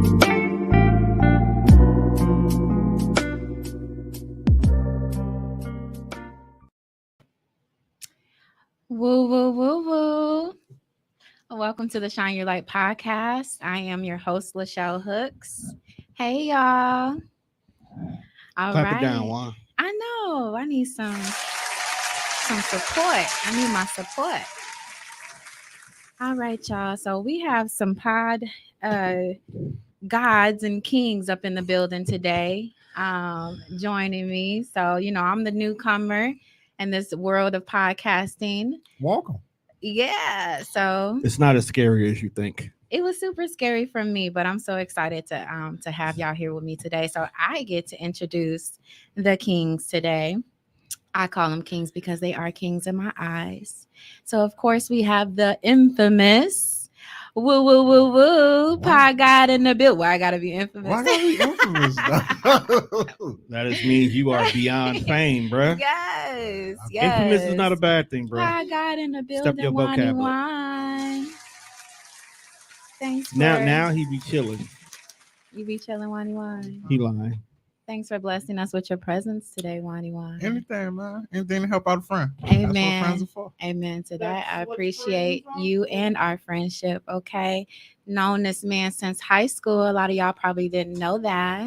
Woo, woo, woo, woo. Welcome to the Shine Your Light podcast. I am your host, Lachelle Hooks. Hey, y'all. All Clap right. it down, Juan. I know. I need some support. I need my support. All right, y'all. So we have some pod gods and kings up in the building today joining me. So, I'm the newcomer in this world of podcasting. Welcome. Yeah. So It's not as scary as you think. it was super scary for me, but I'm so excited to have y'all here with me today. So I get to introduce the kings today. I call them kings because they are kings in my eyes. So of course we have the infamous woo woo woo woo pie god in the build. Why I gotta be infamous? Why gotta be infamous? That just means you are beyond fame, bruh. Yes. Infamous is not a bad thing, bruh. Pie god in the building. Step your vocabulary. Thanks. Now he be chilling. You be chilling, Wani Wine. He lying. Thanks for blessing us with your presence today, Wani Wine. Anything, man. Anything to help out a friend. Amen. That's what friends are for. Amen to that. I appreciate you and our friendship. Okay. Known this man since high school. A lot of y'all probably didn't know that.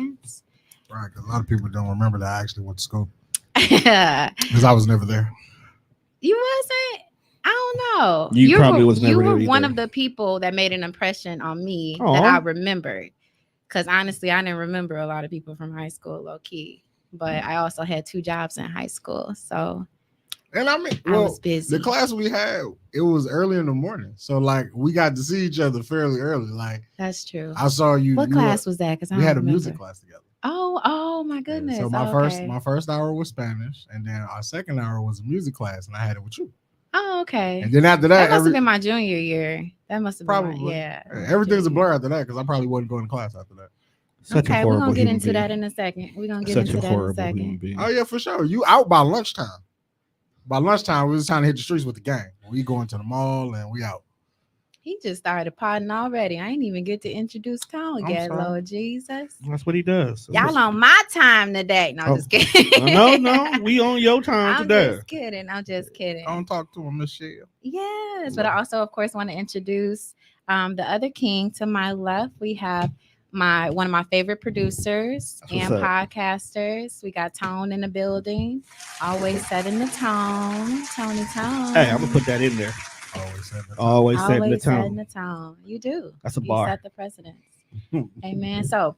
Right, because a lot of people don't remember that I actually went to school. You Because I was never there. wasn't? I don't know. You probably was never You there were one either. of the people that made an impression on me Aw. that I remembered. Because honestly, I didn't remember a lot of people from high school, low key. But I also had 2 jobs in high school. So And I mean, I was busy. the class we had, it was early in the morning. So, like, we got to see each other fairly early. Like, That's true. I saw you. What class was that? Because We had a music class together. Oh my goodness. So my okay. first hour was Spanish, and then our second hour was a music class, and I had it with you. Oh, okay. And then after That that, must have been my junior year. That must have been probably yeah. everything's a blur after that because I probably wasn't going to class after that. Such a Okay, we're horrible gonna get human into being. that in a second. We're gonna get Such into a that in a horrible human second. being. Oh yeah, for sure. You out by lunchtime. By lunchtime, we was trying to hit the streets with the gang. We going to the mall and we out. He just started potting already. I ain't even get to introduce Cone I'm yet, sorry. Lord Jesus. That's what he does. Y'all on my time today. No, Oh. just kidding. No, we on your time I'm today. just kidding. I'm just kidding. Don't talk to him, Michelle. Yes, but I also, of course, want to introduce the other king to my left. We have one of my favorite producers That's and what's up. podcasters. We got Tone in the building, always setting the tone. Tony Tone. Hey, I'm gonna put that in there. Always said that. Always setting the setting tone. the tone. You do. That's a You bar. set the precedence. Amen. So,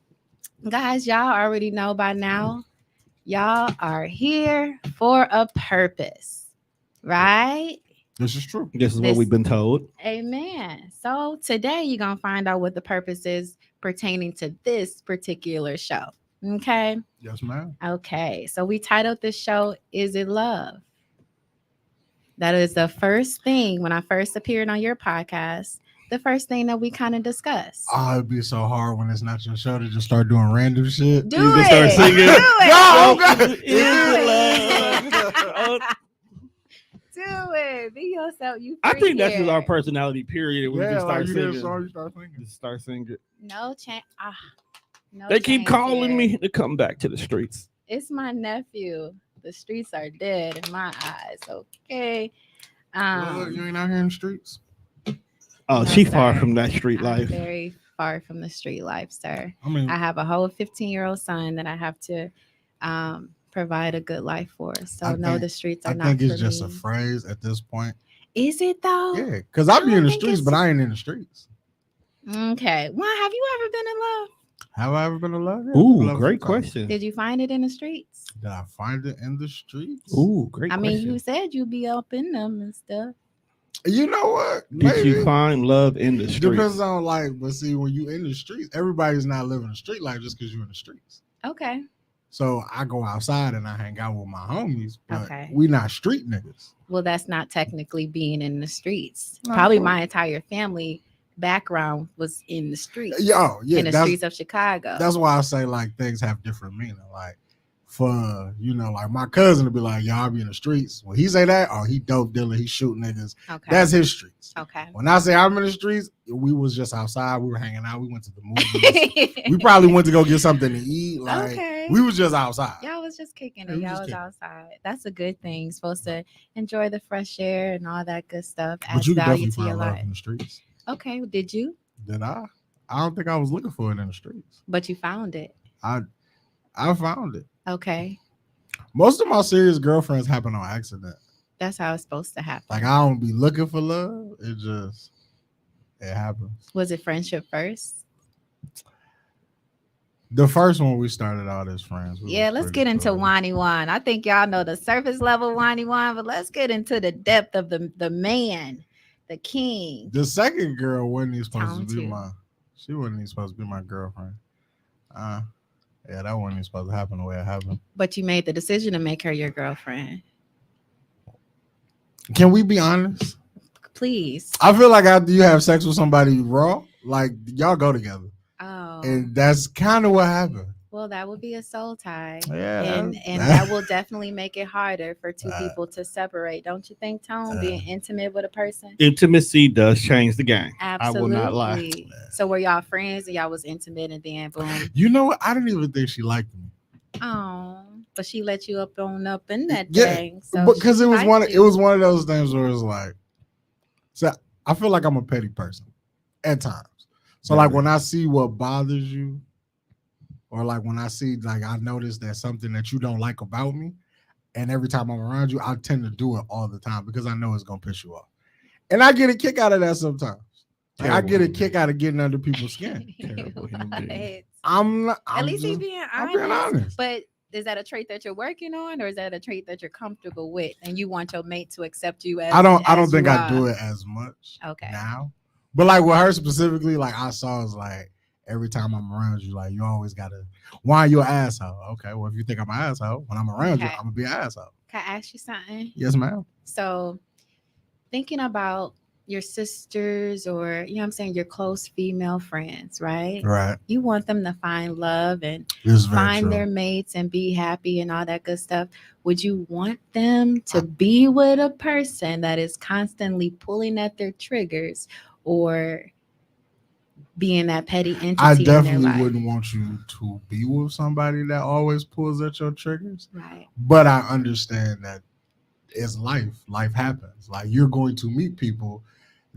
guys, y'all already know by now, y'all are here for a purpose, right? This is true. This is what we've been told. Amen. So today you're going to find out what the purpose is pertaining to this particular show. Okay. Yes, ma'am. Okay. So we titled this show, Is It Love? That is the first thing when I first appeared on your podcast, the first thing that we kind of discussed. Oh, it'd be so hard when it's not your show to just start doing random shit. Do You it. can start singing. Do it. No, God. Is it love? Do it. Be yourself. You I free think that's here. just our personality, period. We Yeah, just start like you hear a singing. song, you start singing. Just start singing. No chance. No They keep change calling here. me to come back to the streets. It's my nephew. The streets are dead in my eyes. Okay. Look, you ain't out here in the streets. Oh, No, she far sir. from that street I'm life. very far from the street life, sir. I mean, I have a whole 15-year-old son that I have to provide a good life for. So no, the streets are I not think it's for just me. a phrase at this point. Is it though? Yeah, because I be I in the think streets, it's- but I ain't in the streets. Okay. Well, have you ever been in love? Have I ever been in love? Yeah, I've been in Ooh, love a great few times. question. Did you find it in the streets? Did I find it in the streets? Ooh, great I question. mean, you said you'd be up in them and stuff. You know what? Did you find love in the streets? Depends on but see, when you in the streets, everybody's not living a street life just because you're in the streets. Okay. So I go outside and I hang out with my homies, but Okay. we not street niggas. Well, that's not technically being in the streets. No, Probably well- my entire family background was in the streets. Yeah, in the streets of Chicago. That's why I say like things have different meaning. Like for like my cousin to be like, y'all be in the streets. When he say that, oh, he dope dealer, he shoot niggas. Okay. That's his streets. Okay. When I say I'm in the streets, we was just outside. We were hanging out. We went to the movies. We probably went to go get something to eat. Like Okay. we was just outside. Y'all was just kicking Yeah, it. we Y'all just was kicking. outside. That's a good thing. You're supposed to enjoy the fresh air and all that good stuff. But Adds you can value definitely to your find love life. in the streets. Okay. Did you? Did I? I don't think I was looking for it in the streets. But you found it. I found it. Okay. Most of my serious girlfriends happen on accident. That's how it's supposed to happen. Like I don't be looking for love. It happens. Was it friendship first? The first one we started out as friends. Yeah, let's get into Wani Wan. I think y'all know the surface level Wani Wan, but let's get into the depth of the man, the king. The second girl wasn't even supposed to be Talented. she wasn't even supposed to be my girlfriend. Yeah, that wasn't even supposed to happen the way it happened. But you made the decision to make her your girlfriend. Can we be honest? Please. I feel like after you have sex with somebody raw, like y'all go together. Oh. And that's kind of what happened. Well, that would be a soul tie. Yeah. And that will definitely make it harder for two people to separate. Don't you think, Tone? Being intimate with a person? Intimacy does change the game. Absolutely. I will not lie. So were y'all friends and y'all was intimate and then boom? You know what? I didn't even think she liked me. Oh, but she let you up in that Yeah, thing. So because she it was liked one you. of those things where it's like, so I feel like I'm a petty person at times. So like when I see what bothers you, or like when I see like I notice that something that you don't like about me, and every time I'm around you, I tend to do it all the time because I know it's gonna piss you off, and I get a kick out of that sometimes. Like, I get a kick out of getting under people's skin. What? I'm At least he's being honest. I'm being honest. But is that a trait that you're working on, or is that a trait that you're comfortable with, and you want your mate to accept you as? I don't think you I are? do it as much Okay. now, but like with her specifically, like I saw is like every time I'm around you, like you always gotta. Why are you an asshole? Okay, well if you think I'm an asshole, when I'm around you, I'm gonna be an asshole. Can I ask you something? Yes, ma'am. So, thinking about your sisters or you know what I'm saying, your close female friends, right? Right. You want them to find love and find their mates and be happy and all that good stuff. Would you want them to be with a person that is constantly pulling at their triggers or being that petty entity? I in their definitely life? wouldn't want you to be with somebody that always pulls at your triggers. Right. But I understand that it's life. Life happens. Like you're going to meet people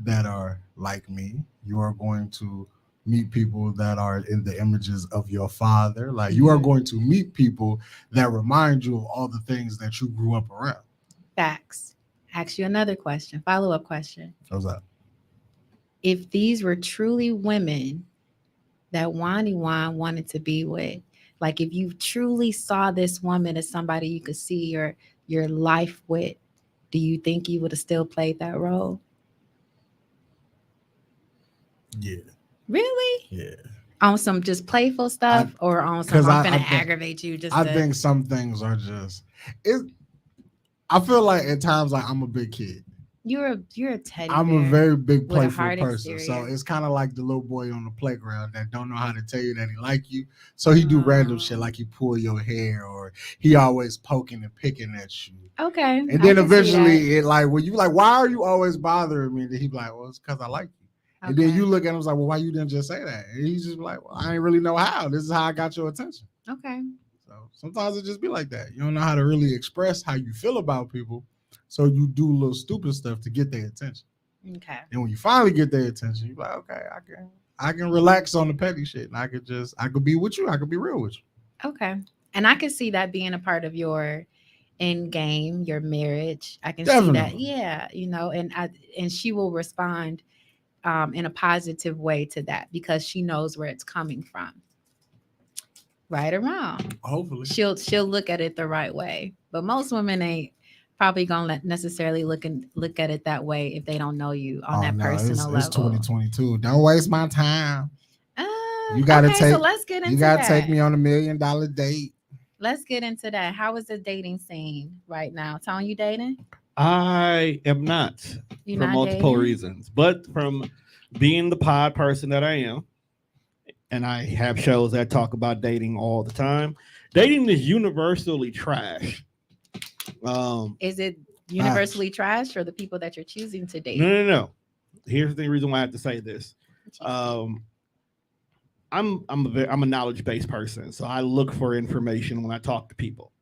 that are like me. You are going to meet people that are in the images of your father. Like you are going to meet people that remind you of all the things that you grew up around. Facts. Ask you another question, follow-up question. How's that? If these were truly women that Wani Wan wanted to be with, like if you truly saw this woman as somebody you could see your life with, do you think you would have still played that role? Yeah. Really? Yeah. On some just playful stuff or on some I'm gonna aggravate you? I think some things are just I feel like at times like I'm a big kid. You're a teddy bear. I'm a very big playful exterior. person. So it's kind of like the little boy on the playground that don't know how to tell you that he like you. So he do random shit like he pull your hair or he always poking and picking at you. Okay. And then eventually it like when you like, why are you always bothering me? And then he be like, well, it's because I like you. And then you look at him like, well, why you didn't just say that? And he's just like, well, I ain't really know how. This is how I got your attention. Okay. So sometimes it just be like that. You don't know how to really express how you feel about people. So you do little stupid stuff to get their attention. Okay. And when you finally get their attention, you're like, okay, I can relax on the petty shit. And I could be with you. I could be real with you. Okay. And I can see that being a part of your end game, your marriage. I can Definitely. see that. Yeah. You know, and she will respond in a positive way to that because she knows where it's coming from. Right or wrong. Hopefully. She'll look at it the right way. But most women ain't probably gonna necessarily look at it that way if they don't know you on that personal level. It's 2022. Don't waste my time. You gotta so let's get into that. Take me on $1 million date. Let's get into that. How is the dating scene right now? Tone, you dating? I am not. You're for not multiple dating? reasons. But from being the pod person that I am, and I have shows that talk about dating all the time. Dating is universally trash. Is it universally trash for the people that you're choosing to date? No. Here's the reason why I have to say this. I'm a knowledge based person, so I look for information when I talk to people.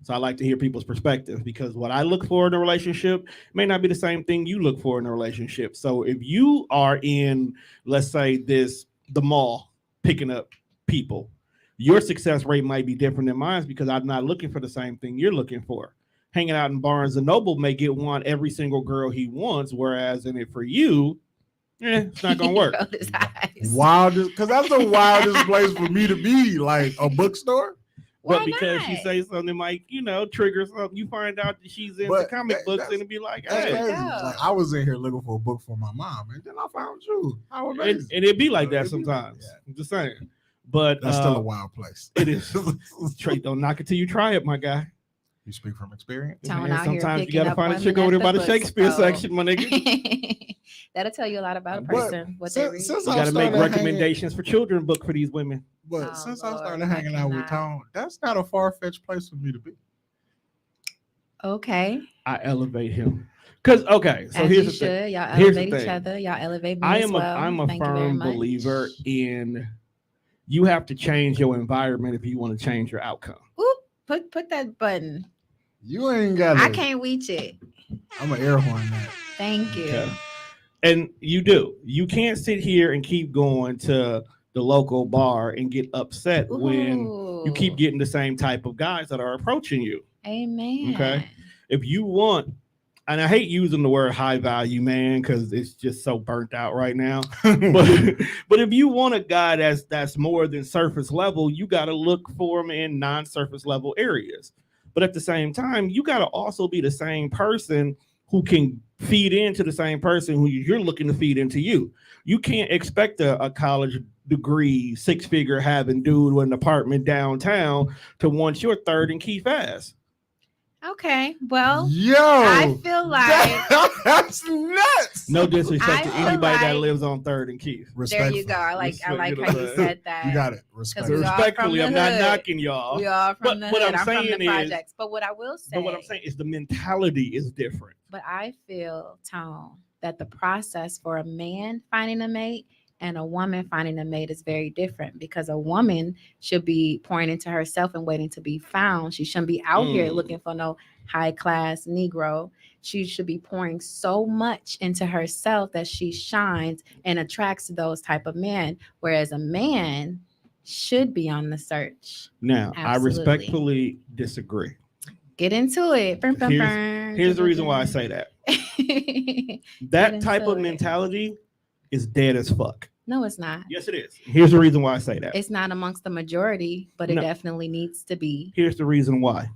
So I like to hear people's perspectives because what I look for in a relationship may not be the same thing you look for in a relationship. So if you are in, let's say, the mall picking up people, your success rate might be different than mine because I'm not looking for the same thing you're looking for. Hanging out in Barnes and Noble may get every single girl he wants, whereas in it for you, it's not gonna work. Wildest, because that's the wildest place for me to be, like a bookstore. But because she says something like, trigger something, you find out that she's into comic books and it'd be like, hey. Like, I was in here looking for a book for my mom, and then I found you. How amazing. And it'd be like that sometimes. I'm just saying. But that's still a wild place. It is. Trey, don't knock it till you try it, my guy. You speak from experience. Sometimes you gotta find a chick over there by the Shakespeare section, my nigga. That'll tell you a lot about a person. What they read. You gotta make recommendations for children book for these women. But since I started hanging out with Tone, that's not a far-fetched place for me to be. Okay. I elevate him. So here's the thing. Y'all elevate each other. Y'all elevate me as well. I'm a firm believer in you have to change your environment if you want to change your outcome. Oop, put that button. You ain't got I can't reach it. I'm an air horn that. Thank you. Okay. And you do. You can't sit here and keep going to the local bar and get upset when you keep getting the same type of guys that are approaching you. Amen. Okay. If you want, and I hate using the word high value man because it's just so burnt out right now. but if you want a guy that's more than surface level, you got to look for him in non-surface level areas. But at the same time, you got to also be the same person who can feed into the same person who you're looking to feed into you. You can't expect a college degree, 6-figure having dude with an apartment downtown to want your third and key fast. Okay, well, I feel like that's nuts. No disrespect to anybody that lives on Third and Keith. There you go. I like how you said that. You got it. Respectfully, I'm not knocking y'all. We are from the hood. I'm from the projects. But what I'm saying is the mentality is different. But I feel, Tone, that the process for a man finding a mate and a woman finding a mate is very different because a woman should be pouring into herself and waiting to be found. She shouldn't be out here looking for no high class Negro. She should be pouring so much into herself that she shines and attracts those type of men. Whereas a man should be on the search. Now, I respectfully disagree. Get into it. Here's the reason why I say that. That type of mentality is dead as fuck. No, it's not. Yes, it is. Here's the reason why I say that. It's not amongst the majority, but it definitely needs to be. Here's the reason why.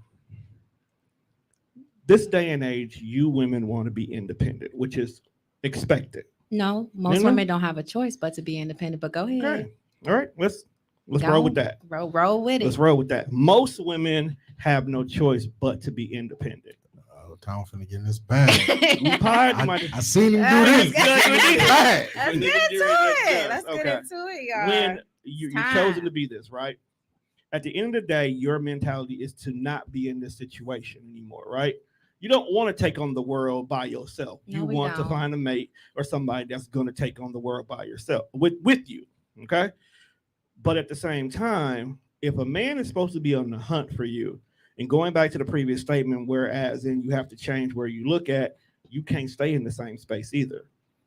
This day and age, you women want to be independent, which is expected. No, most women don't have a choice but to be independent. But go ahead. Okay. All right, let's roll with that. Roll with it. Let's roll with that. Most women have no choice but to be independent. Tom finna get in this bag. I seen him do this. Let's get into it, y'all. When you're chosen to be this, right? At the end of the day, your mentality is to not be in this situation anymore, right? You don't want to take on the world by yourself. You want to find a mate or somebody that's going to take on the world by yourself, with you, okay? But at the same time, if a man is supposed to be on the hunt for you, and going back to the previous statement, whereas in you have to change where you look at, you can't stay in the same space either.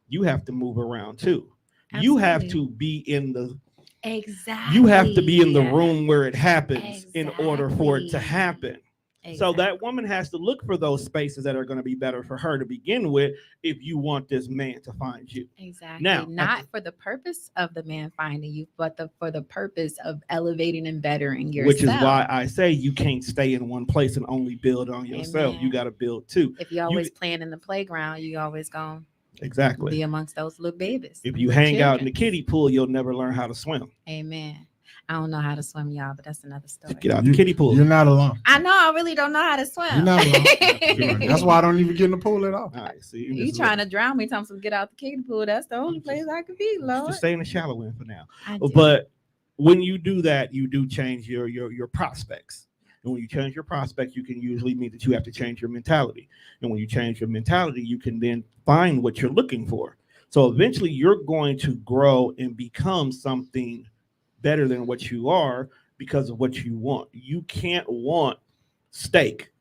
You have to move around too. Absolutely. You have to be in the You have to be in the room where it happens in order for it to happen. So that woman has to look for those spaces that are going to be better for her to begin with if you want this man to find you. Exactly. Now, not for the purpose of the man finding you, but for the purpose of elevating and bettering yourself. Which is why I say you can't stay in one place and only build on yourself. Amen. You got to build too. If you're always playing in the playground, you always going to be amongst those little babies. If you hang out in the kiddie pool, you'll never learn how to swim. Amen. I don't know how to swim, y'all, but that's another story. Get out the kiddie pool. You're not alone. I know. I really don't know how to swim. You're not alone. That's why I don't even get in the pool at all. All right, see, you trying to drown me? Time to get out the kiddie pool. That's the only place I could be, Lord. Just stay in the shallow end for now. I do. But when you do that, you do change your prospects. And when you change your prospects, you can usually mean that you have to change your mentality. And when you change your mentality, you can then find what you're looking for. So eventually you're going to grow and become something better than what you are because of what you want. You can't want steak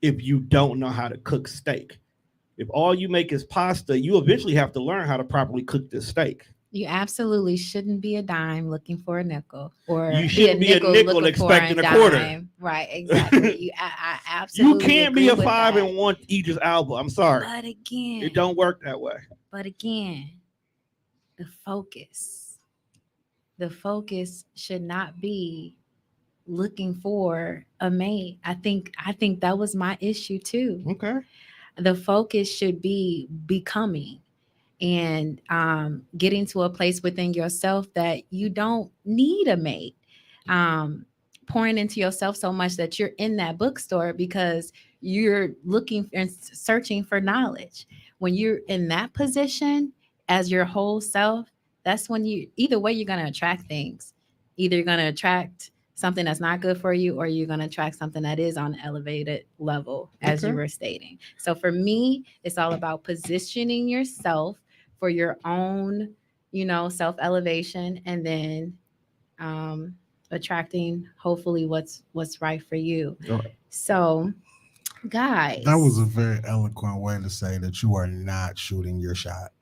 if you don't know how to cook steak. If all you make is pasta, you eventually have to learn how to properly cook this steak. You absolutely shouldn't be a dime looking for a nickel, or You be a shouldn't be a nickel nickel looking for a expecting a quarter. dime. Right, exactly. I You absolutely can't be agree a with five that. and one Idris Alba. I'm sorry. But It again, don't work that way. but again, the focus, the focus should not be looking for a mate. I think that was my issue too. Okay. The focus should be becoming, and getting to a place within yourself that you don't need a mate. Um, Pouring into yourself so much that you're in that bookstore because you're looking and searching for knowledge. When you're in that position as your whole self, that's when you, either way, you're going to attract things. Either you're going to attract something that's not good for you, or you're going to attract something that is on an elevated level, as Okay. you were stating. So for me, it's all about positioning yourself for your own, self elevation, and then um, attracting hopefully what's right for you. All right. So, That was guys, a very eloquent way to say that you are not shooting your shot.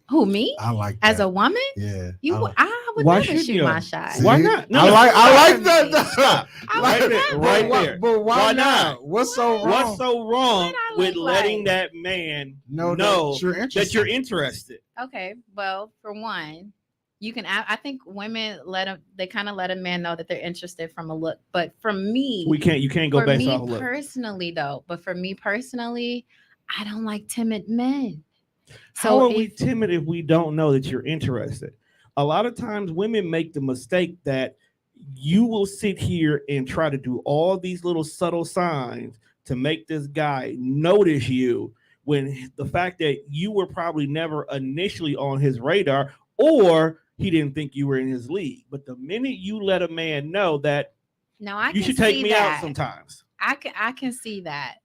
who, me I like as a that. woman? Yeah. I would Why never shouldn't shoot you? my shot. See? Why not? No, I no, like stop. that. Stop. I Right would there. never. Right there. But why Why not? not? What's so What? wrong? What's so wrong What I with look letting like? that man know know that you're interested. that you're interested? Okay, well, for one, you can. I think women let them. They kind of let a man know that they're interested from a look. But for me, We can't. You can't go for based me off of look. personally, though, but for me personally, I don't like timid men. How So are we if timid if we don't know that you're interested? A lot of times women make the mistake that you will sit here and try to do all these little subtle signs to make this guy notice you, when the fact that you were probably never initially on his radar, or he didn't think you were in his league. But the minute you let a man know that no, I you can should take see me out that. sometimes. I can see that.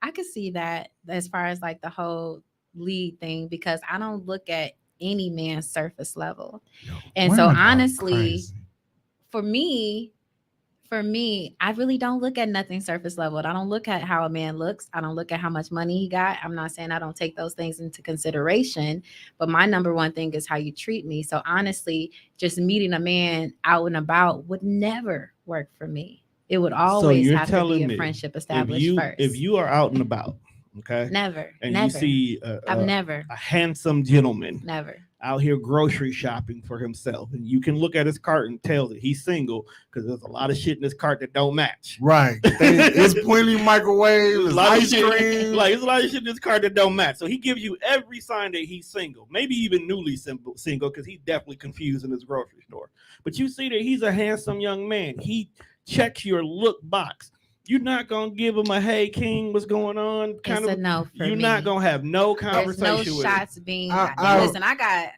I can see that as far as like the whole lead thing, because I don't look at any man's surface level. Yo, And so women are honestly, crazy. for me, I really don't look at nothing surface level. I don't look at how a man looks. I don't look at how much money he got. I'm not saying I don't take those things into consideration, but my number one thing is how you treat me. So honestly, just meeting a man out and about would never work for me. It would So always you're have to be telling a me friendship established if first. you are out and about, okay, Never, and you never. see I've never, a handsome gentleman never. out here grocery shopping for himself, and you can look at his cart and tell that he's single because there's a lot of shit in this cart that don't match. Right. It's plenty of microwaves, There's there's a lot of ice shit, cream. like there's a lot of shit in this cart that don't match. So he gives you every sign that he's single, maybe even newly single, because he's definitely confused in his grocery store. But you see that he's a handsome young man. He checks your look box. You're not gonna give him a "Hey King, what's going on?" kind It's a of. no for You're me. not gonna have no There's conversation no with him. shots being. I- Listen, I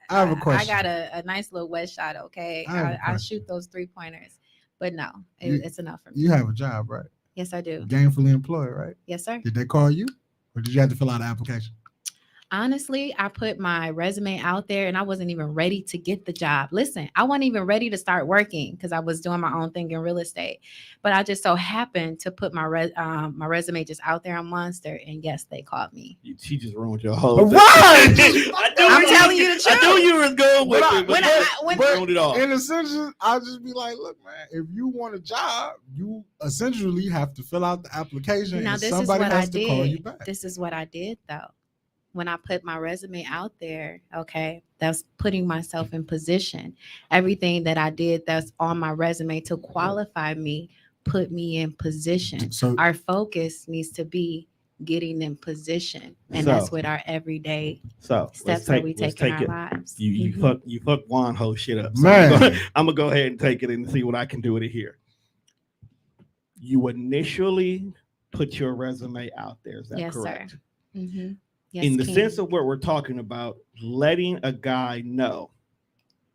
have a question. I got a nice little wet shot. Okay, I have a I question. shoot those 3-pointers, but no, You- it's enough for me. You have a job, right? Yes, I do. Gainfully employed, right? Yes, sir. Did they call you? Or did you have to fill out an application? Honestly, I put my resume out there and I wasn't even ready to get the job. Listen, I wasn't even ready to start working because I was doing my own thing in real estate. But I just so happened to put my my resume just out there on Monster, and yes, they called me. She just ruined your whole thing. Right. I'm telling you the I knew truth. you was going with But it, but when you ruined it all. In essential, I'll just be like, look, man, if you want a job, you essentially have to fill out the application Now and this is somebody what I has to call you did. back. This is what I did though. When I put my resume out there, okay, that's putting myself in position. Everything that I did that's on my resume to qualify me put me in position. So Our focus needs to be getting in position, and that's So, with our everyday so steps that we take in our lives. You Mhm. you fuck one whole shit up. So Man. I'm gonna go ahead and take it and see what I can do with it here. You initially put your resume out there. Is that Yes, correct? sir. Mhm. Yes, In the King. sense of what we're talking about, letting a guy know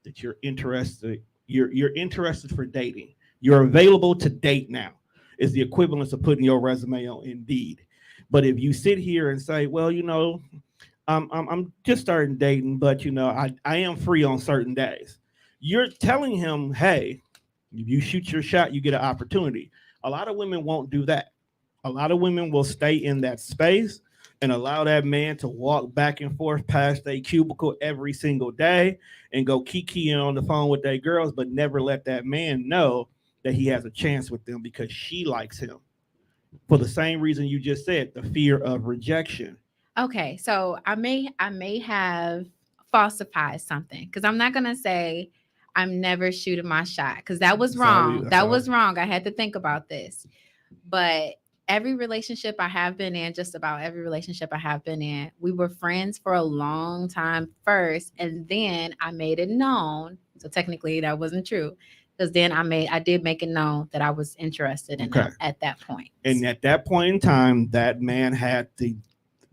that you're interested You're interested for dating. You're available to date now. Is the equivalence of putting your resume on Indeed. But if you sit here and say, well, I'm just starting dating, but I am free on certain days. You're telling him, hey, if you shoot your shot, you get an opportunity. A lot of women won't do that. A lot of women will stay in that space and allow that man to walk back and forth past their cubicle every single day and go kikiing on the phone with their girls, but never let that man know that he has a chance with them because she likes him. For the same reason you just said, the fear of rejection. Okay, so I may have falsified something because I'm not gonna say I'm never shooting my shot because that was wrong. That was wrong. I had to think about this. But every relationship I have been in, just about every relationship I have been in, we were friends for a long time first, and then I made it known. So technically that wasn't true. Because then I did make it known that I was interested in him at that point. And at that point in time, that man had the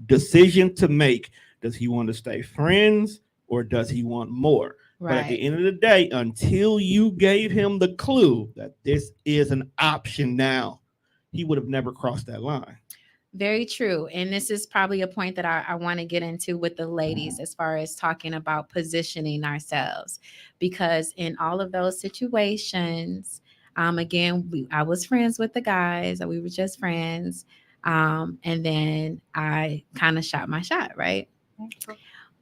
decision to make. Does he want to stay friends or does he want more? Right. But at the end of the day, until you gave him the clue that this is an option now, he would have never crossed that line. Very true. And this is probably a point that I want to get into with the ladies as far as talking about positioning ourselves. Because in all of those situations, again, I was friends with the guys, we were just friends. And then I kind of shot my shot, right?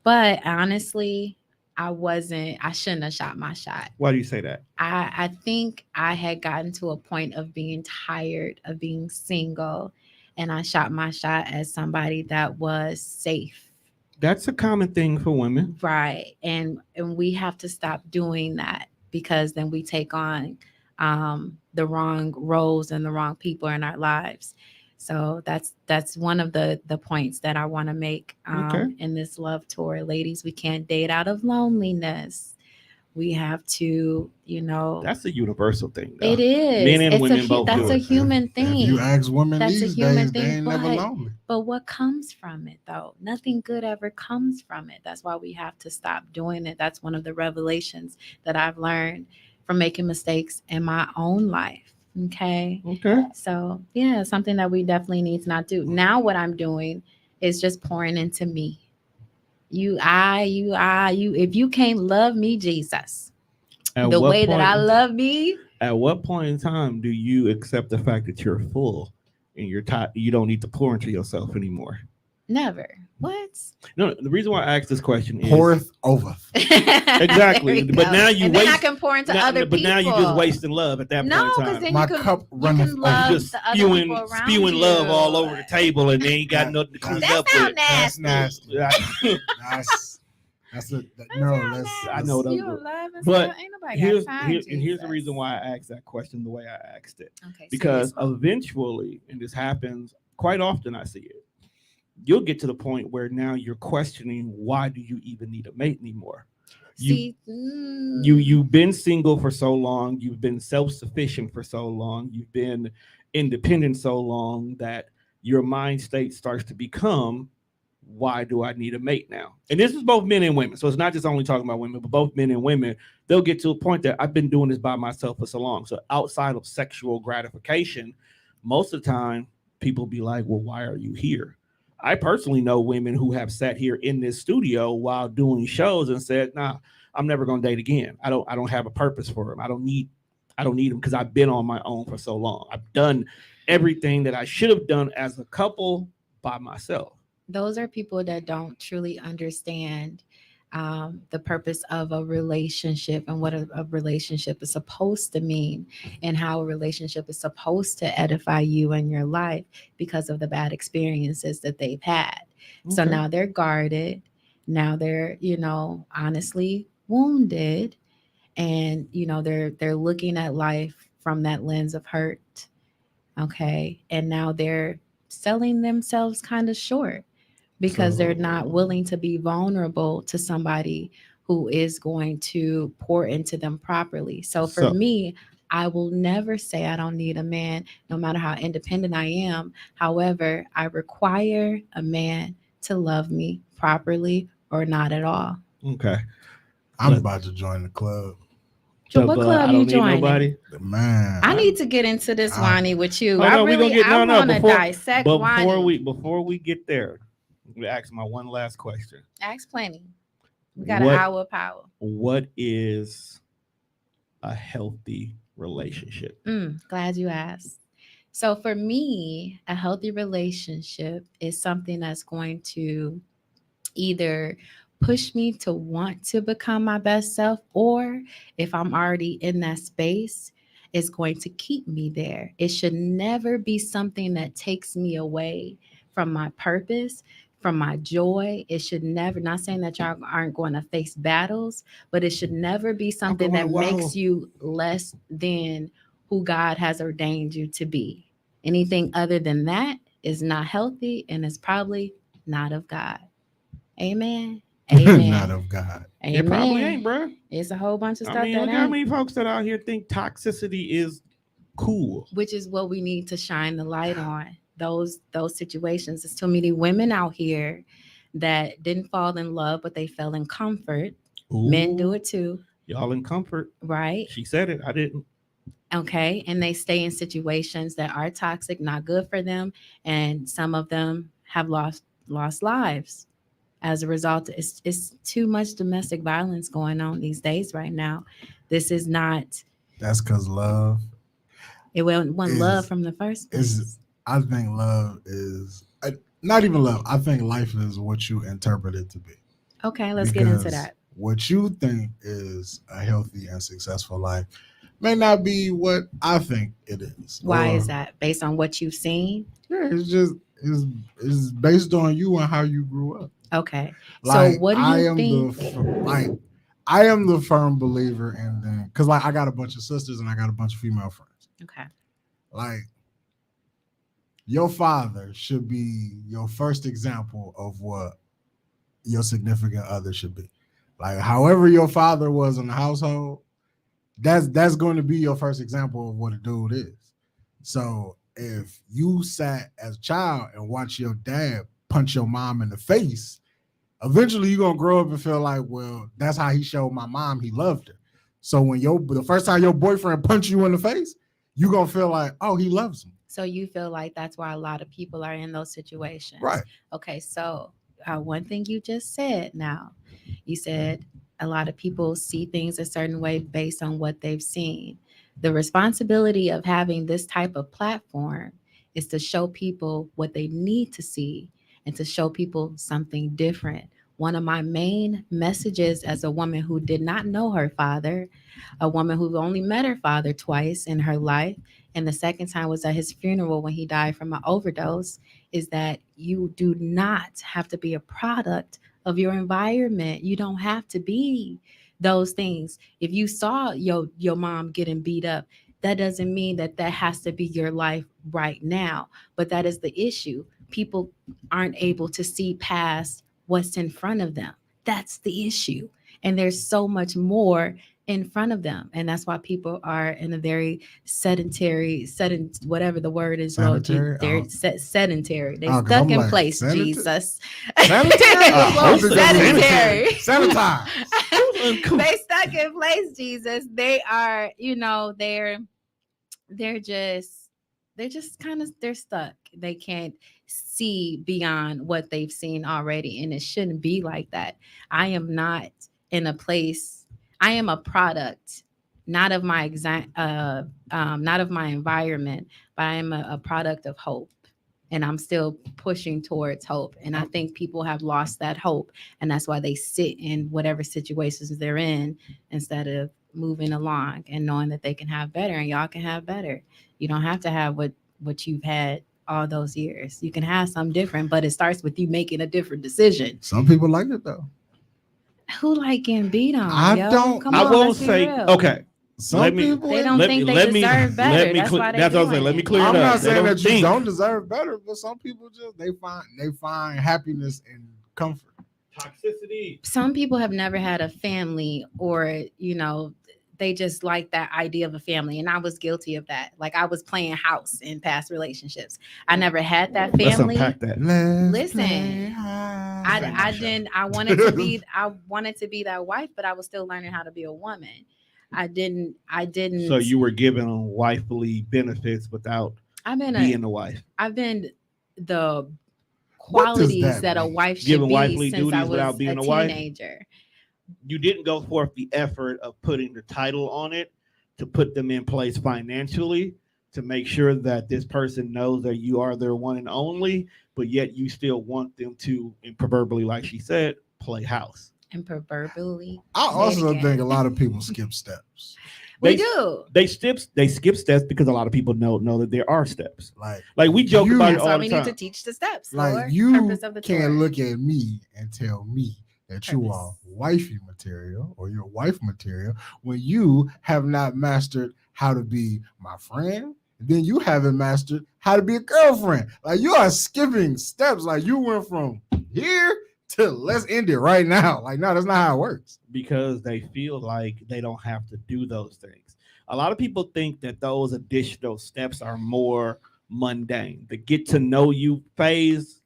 But honestly, I shouldn't have shot my shot. Why do you say that? I think I had gotten to a point of being tired of being single, and I shot my shot as somebody that was safe. That's a common thing for women. Right. And we have to stop doing that because then we take on the wrong roles and the wrong people in our lives. So that's one of the points that I want to make in this love tour. Ladies, we can't date out of loneliness. We have to, That's a universal thing, though. It is. Men and women both. That's a human thing. If you ask women that's these a human days, thing, they ain't never lonely. But what comes from it, though? Nothing good ever comes from it. That's why we have to stop doing it. That's one of the revelations that I've learned from making mistakes in my own life. Okay. So, yeah, something that we definitely need to not do. Now, what I'm doing is just pouring into me. You. If you can't love me, Jesus, the way that I love me. At what point in time do you accept the fact that you're full and you're tired? You don't need to pour into yourself anymore. Never. What? No, the reason why I asked this question is poureth over. Exactly. But now you waste. Then I can pour into other people. But now you're just wasting love at that point in time. No, because then my cup runneth over. Just spewing love all over the table, and they ain't got nothing to clean up with. That's nasty. That's a no. I know that. But here's the reason why I asked that question the way I asked it. Okay, because eventually, and this happens quite often, I see it. You'll get to the point where now you're questioning, why do you even need a mate anymore? You've been single for so long, you've been self-sufficient for so long, you've been independent so long that your mind state starts to become, why do I need a mate now? And this is both men and women. So it's not just only talking about women, but both men and women, they'll get to a point that I've been doing this by myself for so long. So outside of sexual gratification, most of the time people be like, well, why are you here? I personally know women who have sat here in this studio while doing shows and said, nah, I'm never going to date again. I don't have a purpose for him. I don't need him because I've been on my own for so long. I've done everything that I should have done as a couple by myself. Those are people that don't truly understand the purpose of a relationship and what a relationship is supposed to mean and how a relationship is supposed to edify you and your life because of the bad experiences that they've had. Okay. So now they're guarded. Now they're, honestly wounded, and, they're looking at life from that lens of hurt. Okay. And now they're selling themselves kind of short, because they're not willing to be vulnerable to somebody who is going to pour into them properly. So for me, I will never say I don't need a man, no matter how independent I am. However, I require a man to love me properly or not at all. Okay. I'm about to join the club. What club I you don't need joining? nobody. Man, I need to get into this, Lonnie, with you. Hold on, we gonna get I want to before dissect Lonnie. before we get there. We ask my one last question. Ask plenty. We got an What hour of power. what is a healthy relationship? Glad you asked. So for me, a healthy relationship is something that's going to either push me to want to become my best self, or if I'm already in that space, it's going to keep me there. It should never be something that takes me away from my purpose, from my joy. It should never, not saying that y'all aren't going to face battles, but it should never be something that makes you less than who God has ordained you to be. Anything other than that is not healthy and is probably not of God. Amen. Amen. not of God. Amen. It probably ain't, bro. It's a whole bunch of I stuff mean, that look ain't. how many folks that out here think toxicity is cool. Which is what we need to shine the light on. Those situations. There's too many women out here that didn't fall in love, but they fell in comfort. Ooh, men do it too. Y'all in comfort. Right. She said it. I didn't. Okay. And they stay in situations that are toxic, not good for them. And some of them have lost lives as a result. It's too much domestic violence going on these days right now. This is not. That's because love. It wasn't love from the first place. I think love is not even love. I think life is what you interpret it to be. Okay, let's get into that. What you think is a healthy and successful life may not be what I think it is. Why is that? Based on what you've seen? Yeah, it's based on you and how you grew up. Okay. Like, so what do you think? I am the firm believer in them, because like I got a bunch of sisters and I got a bunch of female friends. Okay. Like, your father should be your first example of what your significant other should be. Like, however your father was in the household, that's going to be your first example of what a dude is. So if you sat as a child and watched your dad punch your mom in the face, eventually you're gonna grow up and feel like, well, that's how he showed my mom he loved her. So when the first time your boyfriend punched you in the face, you're gonna feel like, oh, he loves me. So you feel like that's why a lot of people are in those situations. Right. Okay, so one thing you just said now, you said a lot of people see things a certain way based on what they've seen. The responsibility of having this type of platform is to show people what they need to see and to show people something different. One of my main messages as a woman who did not know her father, a woman who only met her father twice in her life, and the second time was at his funeral when he died from an overdose, is that you do not have to be a product of your environment. You don't have to be those things. If you saw your mom getting beat up, that doesn't mean that has to be your life right now. But that is the issue. People aren't able to see past what's in front of them. That's the issue. And there's so much more in front of them. And that's why people are in a very sedentary, whatever the word is, Sedentary? they're sedentary. They stuck in place, Jesus. Sedentary. Sanitize. They stuck in place, Jesus. They are, they're just kind of, they're stuck. They can't see beyond what they've seen already. And it shouldn't be like that. I am not in a place, I am a product, not of my not of my environment, but I am a product of hope. And I'm still pushing towards hope. And I think people have lost that hope. And that's why they sit in whatever situations they're in instead of moving along and knowing that they can have better, and y'all can have better. You don't have to have what you've had all those years. You can have something different, but it starts with you making a different decision. Some people like it though. Who like getting beat on? I will say, okay. Some people they don't think they deserve better. That's why that's what I'm saying. Let me clear it up. I'm not saying that you don't deserve better, but some people just they find happiness in comfort. Toxicity. Some people have never had a family, or they just like that idea of a family, and I was guilty of that. Like, I was playing house in past relationships. I never had that family. Let's unpack that. Listen, I wanted to be that wife, but I was still learning how to be a woman. I didn't. So you were given wifely benefits without I've been a being a wife. I've been the What does qualities that that a mean? wife should Given be wifely since I duties without was a being a wife. teenager. You didn't go forth the effort of putting the title on it to put them in place financially to make sure that this person knows that you are their one and only, but yet you still want them to, and proverbially, like she said, play house. And proverbially, I say it also think again. a lot of people skip steps. We They do. they skip steps because a lot of people know that there are steps. Like Like we joke you, about it That's why all we the need to time. teach the steps, like Lord. you Purpose of the can't Torah. look at me and tell me that you Purpose. are wifey material or you're wife material when you have not mastered how to be my friend. Then you haven't mastered how to be a girlfriend. Like you are skipping steps. Like you went from here to let's end it right now. Like no, that's not how it works. Because they feel like they don't have to do those things. A lot of people think that those additional steps are more mundane. The get to know you phase,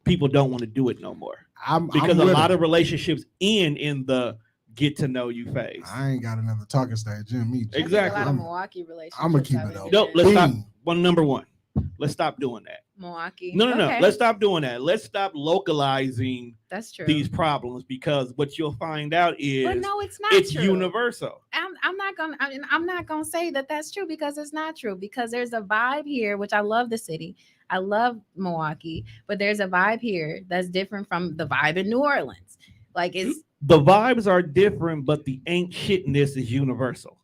people don't want to do it no more I'm because a with lot him. of relationships end in the get to know you phase. I ain't got another talking stage. Jim, me. I think a Exactly. lot of I'm- Milwaukee relationships. I'ma keep have it open. No, ended. let's stop. Boom. Number one. Let's stop doing that. Milwaukee. No. Okay. Let's stop doing that. Let's stop localizing That's true. these problems because what you'll find out is But no, it's not it's true. universal. I'm not gonna say that that's true because it's not true because there's a vibe here, which I love the city. I love Milwaukee, but there's a vibe here that's different from the vibe in New Orleans. Like it's The vibes are different, but the ain't shitness is universal.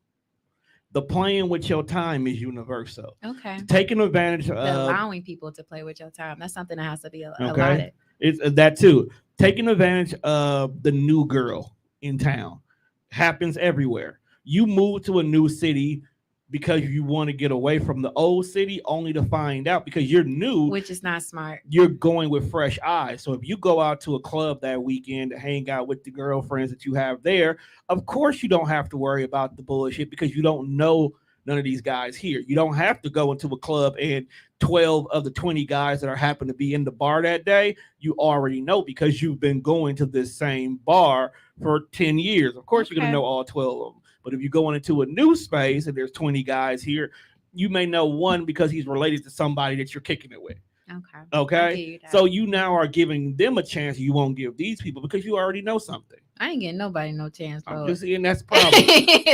The playing with your time is universal. okay. Taking advantage The of allowing people to play with your time. That's something that has to be okay, allotted. it's that too. Taking advantage of the new girl in town happens everywhere. You move to a new city because you want to get away from the old city, only to find out because you're new, Which is not smart. you're going with fresh eyes. So if you go out to a club that weekend to hang out with the girlfriends that you have there, of course you don't have to worry about the bullshit because you don't know none of these guys here. You don't have to go into a club and 12 of the 20 guys that are happen to be in the bar that day, you already know because you've been going to this same bar for 10 years. Of course, you're going Okay. to know all 12 of them. But if you're going into a new space and there's 20 guys here, you may know one because he's related to somebody that you're kicking it with. Okay. Okay. I get you that. So you now are giving them a chance you won't give these people because you already know something. I ain't getting nobody no chance, I'm bro. just saying that's the problem.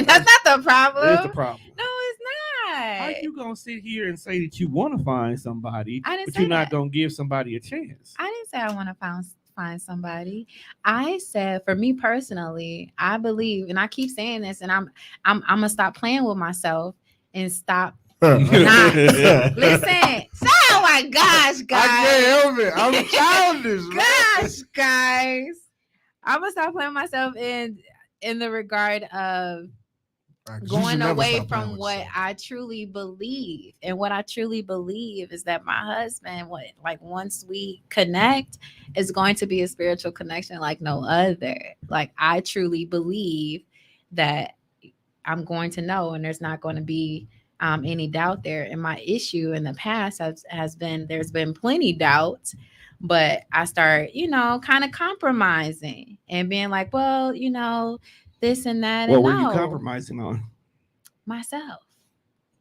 That's not the problem. That's the problem. No, it's not. How you gonna sit here and say that you want to find somebody, I didn't but say you're not that. gonna give somebody a chance? I didn't say I want to find somebody. I said for me personally, I believe, and I keep saying this, and I'm gonna stop playing with myself and stop. Not. Listen. Oh my gosh, I guys. can't help it. I'm childish. man. Gosh, guys. I'm gonna stop playing myself in the regard of Like, you should going never away stop playing from with what yourself. I truly believe. And what I truly believe is that my husband, once we connect, is going to be a spiritual connection like no other. Like I truly believe that I'm going to know, and there's not going to be any doubt there. And my issue in the past has been there's been plenty doubts, but I start, kind of compromising and being like, well, this and that. What and were you no, compromising on? myself.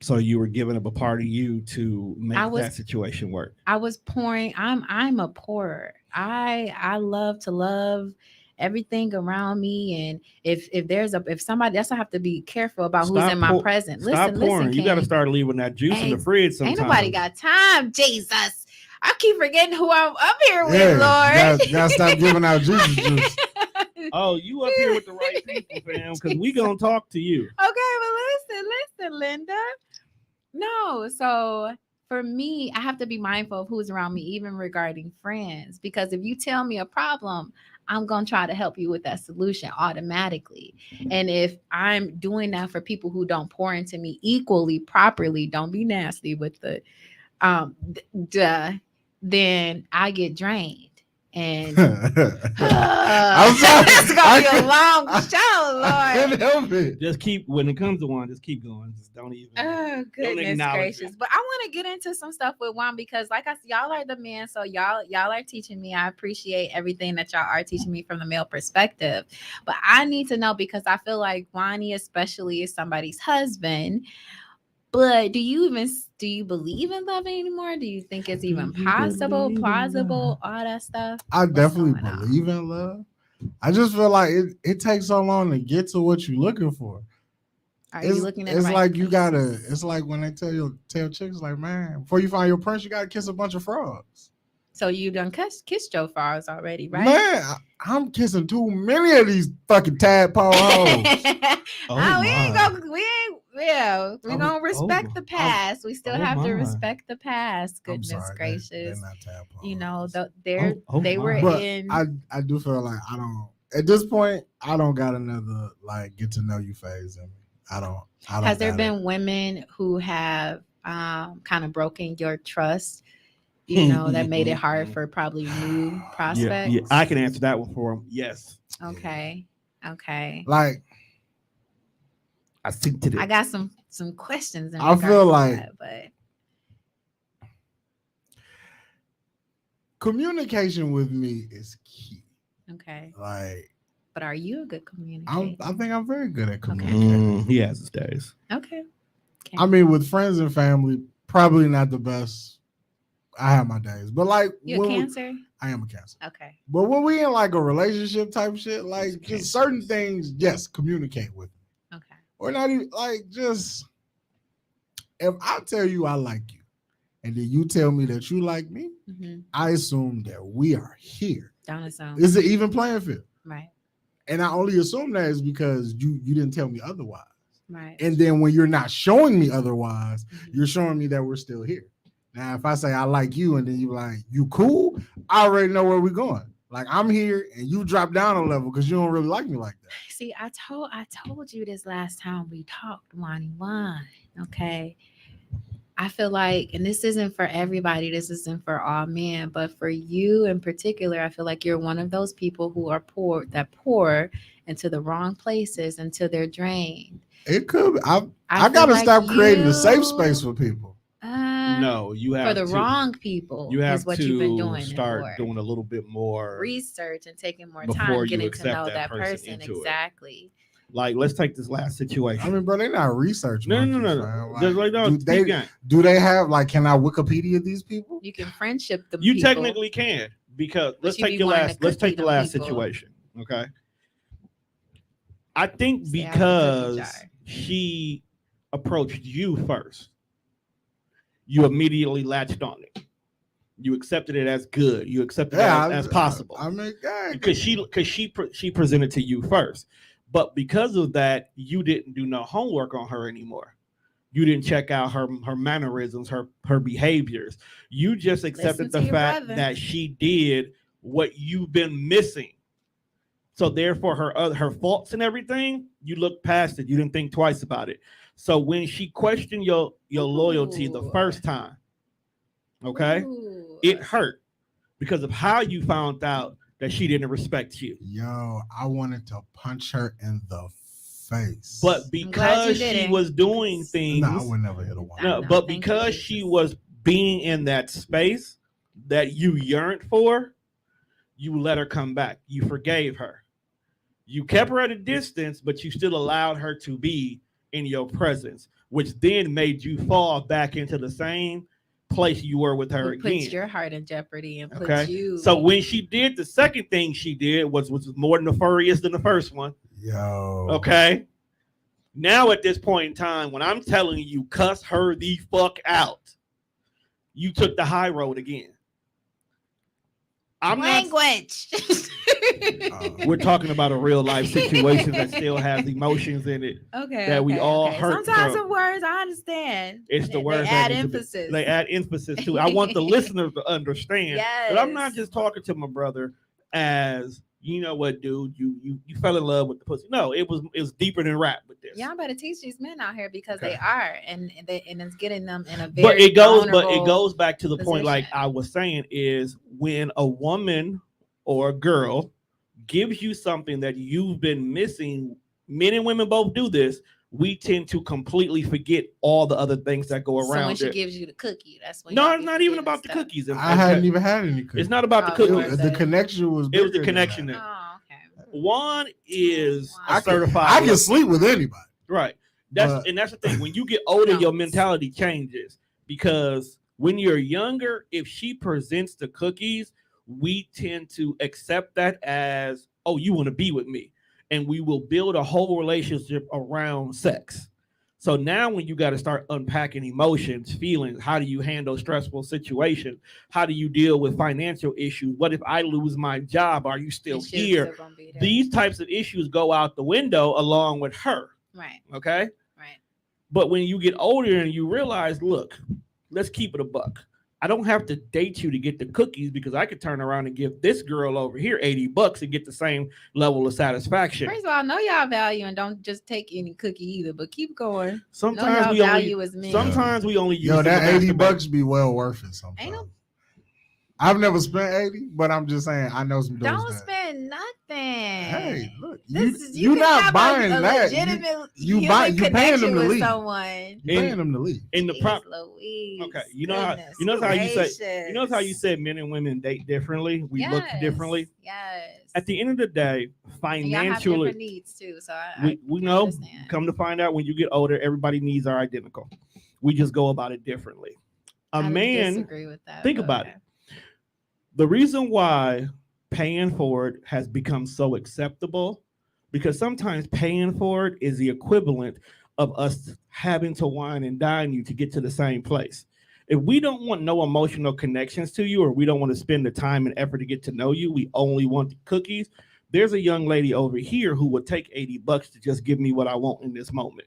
So you were giving up a part of you to make that situation work. I was pouring. I'm a pourer. I love to love everything around me, and if somebody, that's why I have to be careful about who's in my presence. Stop pouring. Listen, You got to King. start leaving that juice in the fridge sometimes. Ain't nobody got time, Jesus. I keep forgetting who I'm up here with, Yeah, Lord. you gotta stop giving out juice. Oh, you up here with the right people, fam, because we gonna talk to you. Okay, but listen, Linda. No, so for me, I have to be mindful of who's around me, even regarding friends, because if you tell me a problem, I'm going to try to help you with that solution automatically. And if I'm doing that for people who don't pour into me equally, properly, don't be nasty with the, then I get drained. And I'm sorry. it's gonna be a long show, I Lord. can't help it. Just keep when it comes to one, just keep going. Just don't even. Oh Don't goodness acknowledge gracious! it. But I want to get into some stuff with Juan because, like I said, y'all are the men, so y'all are teaching me. I appreciate everything that y'all are teaching me from the male perspective. But I need to know because I feel like Wani, especially, is somebody's husband. But do you believe in love anymore? Do you think it's even possible, plausible, all that stuff? I What's definitely going on? believe in love. I just feel like it takes so long to get to what you're looking for. Are you looking at the It's right like you gotta. places? It's like when they tell chicks like, man, before you find your prince, you gotta kiss a bunch of frogs. So you done kissed your frogs already, right? Man, I'm kissing too many of these fucking tadpole hoes. We ain't gonna we gonna respect the past. We still have to my. respect the past. I'm Goodness sorry, they're gracious. not tadpole. You know, hoes. they were my. But in. I do feel like I don't. At this point, I don't got another like get to know you phase in me. I don't. Has there got been it. women who have kind of broken your trust? You know, that made it hard for probably new prospects. Yeah, I can answer that one for him. Yes, Okay. Okay. Like I think to I this. got some questions in I regards feel to like that, but communication with me is key. okay. Like But are you a good communicator? I think I'm very good at communicating. He has his days. Okay. I mean, with friends and family, probably not the best. I have my days, but like You a Cancer? I am a Cancer. Okay. But when we in like a relationship type shit, like just certain things, yes, communicate with me. Okay. Or not even like just if I tell you I like you, and then you tell me that you like me, I assume that we are here. Don't assume. It's an even playing field, Right. and I only assume that is because you didn't tell me otherwise. Right. And then when you're not showing me otherwise, you're showing me that we're still here. Now, if I say I like you and then you like, you cool, I already know where we're going. Like I'm here and you drop down a level because you don't really like me like that. See, I told you this last time we talked, Lonnie. Okay. I feel like, and this isn't for everybody, this isn't for all men, but for you in particular, I feel like you're one of those people who are pour into the wrong places until they're drained. It could be. I gotta like stop creating a safe space for people. No, you have for the wrong people. You have is what to you've been doing. Start doing a little bit more research and taking more time getting to know that person exactly. Like, let's take this last situation. I mean, bro, they're not research. No. Like, do they have like? Can I Wikipedia these people? You can friendship them. You technically can because let's take the last situation. Okay. I think because she approached you first, you immediately latched on it. You accepted it as good. You accepted it as possible. I mean, because she presented to you first, but because of that, you didn't do no homework on her anymore. You didn't check out her mannerisms, her behaviors. You just accepted the fact that she did what you've been missing. So therefore, her faults and everything, you looked past it. You didn't think twice about it. So when she questioned your loyalty the first time, okay, it hurt because of how you found out that she didn't respect you. Yo, I wanted to punch her in the face. But because she was doing things, no, I would never hit a woman. No, but because she was being in that space that you yearned for, you let her come back. You forgave her. You kept her at a distance, but you still allowed her to be in your presence, which then made you fall back into the same place you were with her again. Puts your heart in jeopardy and puts you. So when she did the second thing she did was more nefarious than the first one. Yo. Okay. Now at this point in time, when I'm telling you, cuss her the fuck out, you took the high road again. Language. We're talking about a real life situation that still has emotions in it. Okay. That we all hurt. Sometimes the words, I understand. It's the words they add emphasis. They add emphasis to it. I want the listeners to understand that I'm not just talking to my brother as, you know what, dude, you fell in love with the pussy. No, it was deeper than rap with this. Y'all better teach these men out here because they are, and it's getting them in a very. But it goes back to the point, like I was saying, is when a woman or a girl gives you something that you've been missing, men and women both do this. We tend to completely forget all the other things that go around. So when she it. gives you the cookie, that's when no, it's not even about the cookies. I hadn't even had any cookies. It's not about the cookies. The connection was. It was the connection. There. Oh, okay. One is I certified. I can sleep with anybody. Right. That's the thing. When you get older, your mentality changes because when you're younger, if she presents the cookies, we tend to accept that as, oh, you want to be with me. And we will build a whole relationship around sex. So now when you got to start unpacking emotions, feelings, how do you handle stressful situations? How do you deal with financial issues? What if I lose my job? Are you still here? These types of issues go out the window along with her. Right. Okay? Right. But when you get older and you realize, look, let's keep it a buck. I don't have to date you to get the cookies because I could turn around and give this girl over here $80 and get the same level of satisfaction. First of all, know y'all value and don't just take any cookie either, but keep going. Sometimes we only use that $80 be well worth it sometimes. I've never spent 80, but I'm just saying I know some dudes. Don't spend nothing. Hey, look, you're not buying that. You paying them to leave. Someone. You paying them to leave. In the okay, you know how you said men and women date differently. We look differently. Yes. At the end of the day, financially, and y'all have different needs too. So we know. Understand. Come to find out, when you get older, everybody's needs are identical. We just go about it differently. A man, disagree with that. Think about it. The reason why paying for it has become so acceptable, because sometimes paying for it is the equivalent of us having to wine and dine you to get to the same place. If we don't want no emotional connections to you, or we don't want to spend the time and effort to get to know you, we only want the cookies. There's a young lady over here who would take $80 to just give me what I want in this moment.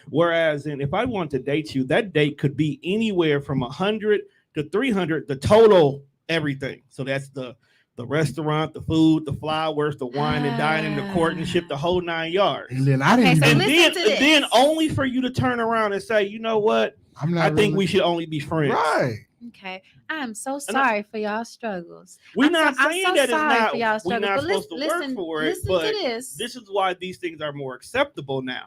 Whereas, and if I want to date you, that date could be anywhere from 100 to 300, the total everything. So that's the restaurant, the food, the flowers, the wine and dining, the courtship, the whole 9 yards. And then I didn't. And then only for you to turn around and say, you know what? I think we should only be friends. Right. Okay. I am so sorry for y'all struggles. We're not saying that we're not supposed to work for it, but this is why these things are more acceptable now.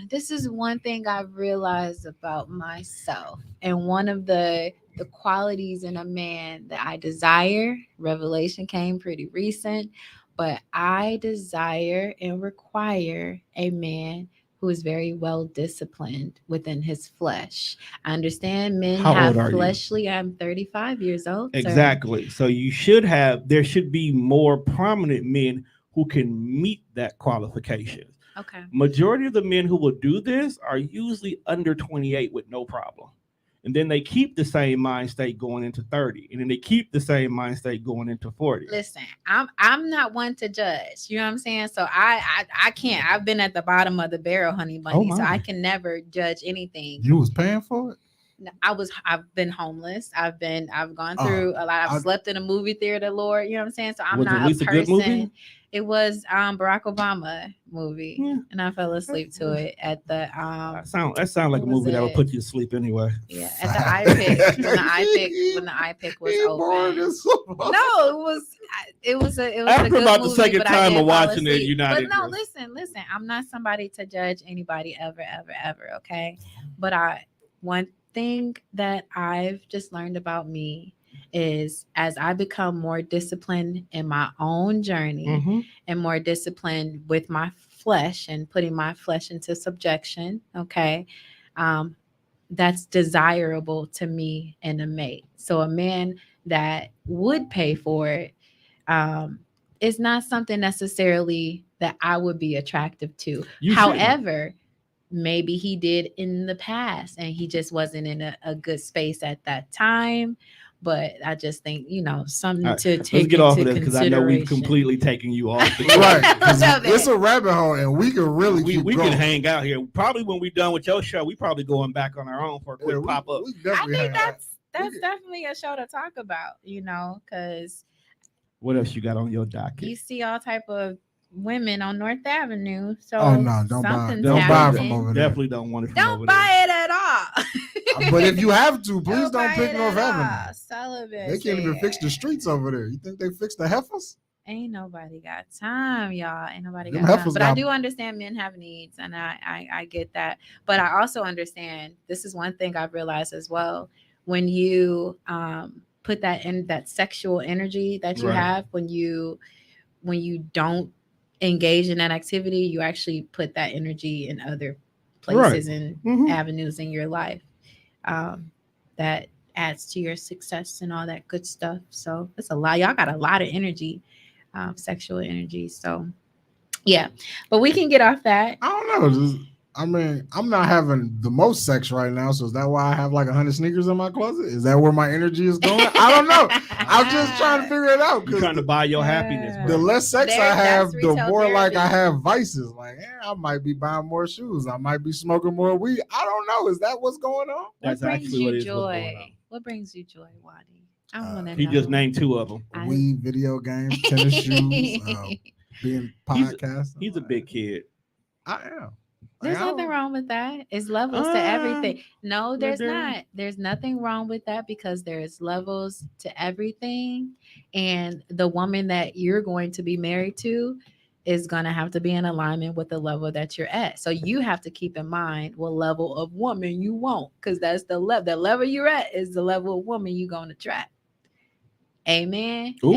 This is one thing I've realized about myself. And one of the qualities in a man that I desire, revelation came pretty recent, but I desire and require a man who is very well disciplined within his flesh. I understand men have fleshly. I'm 35 years old. Exactly. So there should be more prominent men who can meet that qualification. Okay. Majority of the men who will do this are usually under 28 with no problem. And then they keep the same mind state going into 30. And then they keep the same mind state going into 40. Listen, I'm not one to judge. You know what I'm saying? So I can't. I've been at the bottom of the barrel, honey bunny. So I can never judge anything. You was paying for it? I've been homeless. I've gone through a lot. I've slept in a movie theater, Lord. You know what I'm saying? So I'm not a person. Good movie? It was Barack Obama movie, and I fell asleep to it at the that sound like a movie that would put you to sleep anyway. Yeah, at the iPic when the iPic was open. No, it was after a about movie, the second time of watching it, you're not. But no, listen. I'm not somebody to judge anybody ever. Okay, but one thing that I've just learned about me is as I become more disciplined in my own journey and more disciplined with my flesh and putting my flesh into subjection, okay, that's desirable to me in a mate. So a man that would pay for it is not something necessarily that I would be attractive to. However, maybe he did in the past and he just wasn't in a good space at that time. But I just think, something to take. Let's get off of this because I know we've completely taken you off. Right. It's a rabbit hole and we can really we can hang out here. Probably when we're done with your show, we probably going back on our own for a quick pop up. I think that's definitely a show to talk about, because what else you got on your docket? You see all type of women on North Avenue. So don't buy from over there. Definitely don't want it from over there. Don't buy it at all. But if you have to, please don't pick North Avenue. Celibate. They can't even fix the streets over there. You think they fixed the heifers? Ain't nobody got time, y'all. Ain't nobody Them got time. heifers But I got do understand men have needs, and I get that. But I also understand this is one thing I've realized as well. When you put that in that sexual energy that you Right. have when you don't engage in that activity, you actually put that energy in other Right. places and Mhm. avenues in your life. Um, that adds to your success and all that good stuff. So it's a lot. Y'all got a lot of energy, sexual energy. So yeah, but we can get off that. I don't know. I mean, I'm not having the most sex right now, so is that why I have like 100 sneakers in my closet? Is that where my energy is going? I don't know. I'm just trying to figure it out You're because trying to buy your happiness, the bro. less sex I That's have, the retail more like I therapy. have vices. Like, I might be buying more shoes. I might be smoking more weed. I don't know. Is that what's going on? That's What brings actually you what is what's going joy? on. What brings you joy, Wadi? I want to Uh, He know. just named two of them. Weed, video games, tennis shoes, being He's podcasting. he's a big kid. I am. Like, There's I nothing don't, wrong with that. It's levels to everything. No, Right there's there. not. There's nothing wrong with that because there's levels to everything. And the woman that you're going to be married to is going to have to be in alignment with the level that you're at. So you have to keep in mind what level of woman you want because that's the level. The level you're at is the level of woman you're going to attract. Amen. Ooh,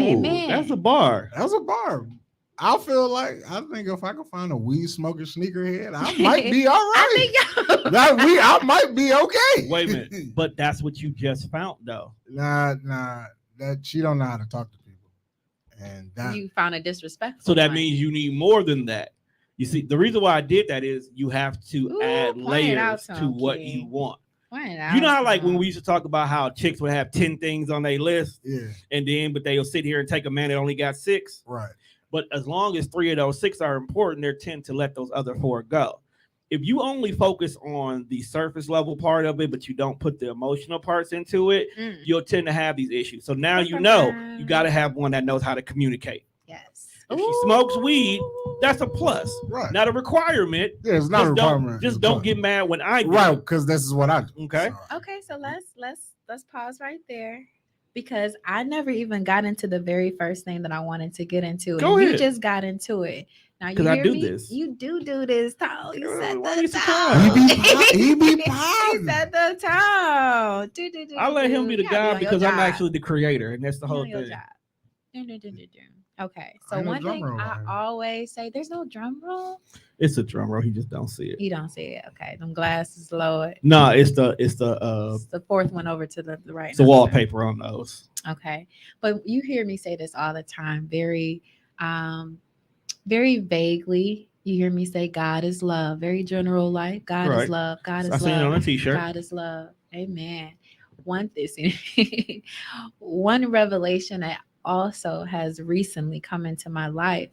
that's a Amen. bar. that's a bar. I feel like I think if I could find a weed smoking sneakerhead, I might be all right. I think I might be okay. Wait a minute, but that's what you just found, though. nah, that she don't know how to talk to people, and that you found a disrespectful So that one. means you need more than that. You see, the reason why I did that is you have to Ooh, add point it out layers to to him, what King. you want. Point it You know out how to like when him. we used to talk about how chicks would have 10 things on their list, yeah, and then but they'll sit here and take a man that only got 6. right. But as long as 3 of those 6 are important, they tend to let those other 4 go. If you only focus on the surface level part of it, but you don't put the emotional parts into it, Mm. you'll tend to have these issues. So now you know you got to have one that knows how to communicate. Yes. If she smokes weed, that's a plus, Right. not a requirement. Yeah, it's not a requirement. Just don't get mad when I do. Right, because this is what I do. Okay. So, Okay, so let's pause right there because I never even got into the very first thing that I wanted to get into, Go and ahead. you just got into it. Now you 'Cause I hear do me? this. You do this, Tone. You set Why the you surprised? tone. He be He podding. set the tone. I let him be the guy because I'm actually the creator, and that's the whole on your thing. job. Okay, so Ain't no one drum thing roll I out here. always say, there's no drum roll. It's a drum roll. He just don't see it. You don't see it. Okay, them glasses lowered. No, it's the It's the fourth one over to the right. it's the wallpaper on those. Okay, but you hear me say this all the time, um, very vaguely. You hear me say God is love, very general, like God is Right. love, God I is seen it on love, a t-shirt. God is love. Amen. One thing, one revelation that also has recently come into my life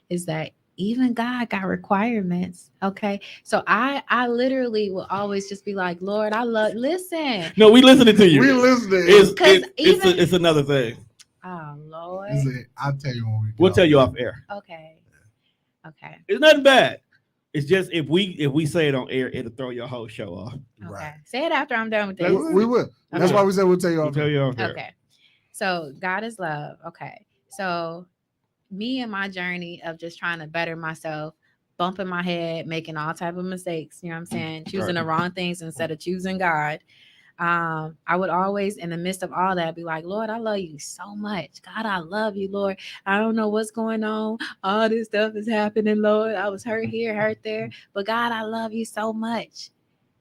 is that even God got requirements. Okay. So I literally will always just be like, Lord, I love listen. No, we listening to you. We listening. It's another thing. Oh Lord. I'll tell you when we We'll tell you off air. Okay. Okay. It's nothing bad. It's just if we say it on air, it'll throw your whole show off. Okay. Right. Say it after I'm done with this. We will. That's Okay. why we said we'll tell you We'll off tell air. you off air. Okay. So God is love. Okay. So me and my journey of just trying to better myself, bumping my head, making all type of mistakes, you know what I'm saying? Choosing the wrong things instead of choosing God. I would always, in the midst of all that, be like, Lord, I love you so much. God, I love you, Lord. I don't know what's going on. All this stuff is happening, Lord. I was hurt here, hurt there. But God, I love you so much.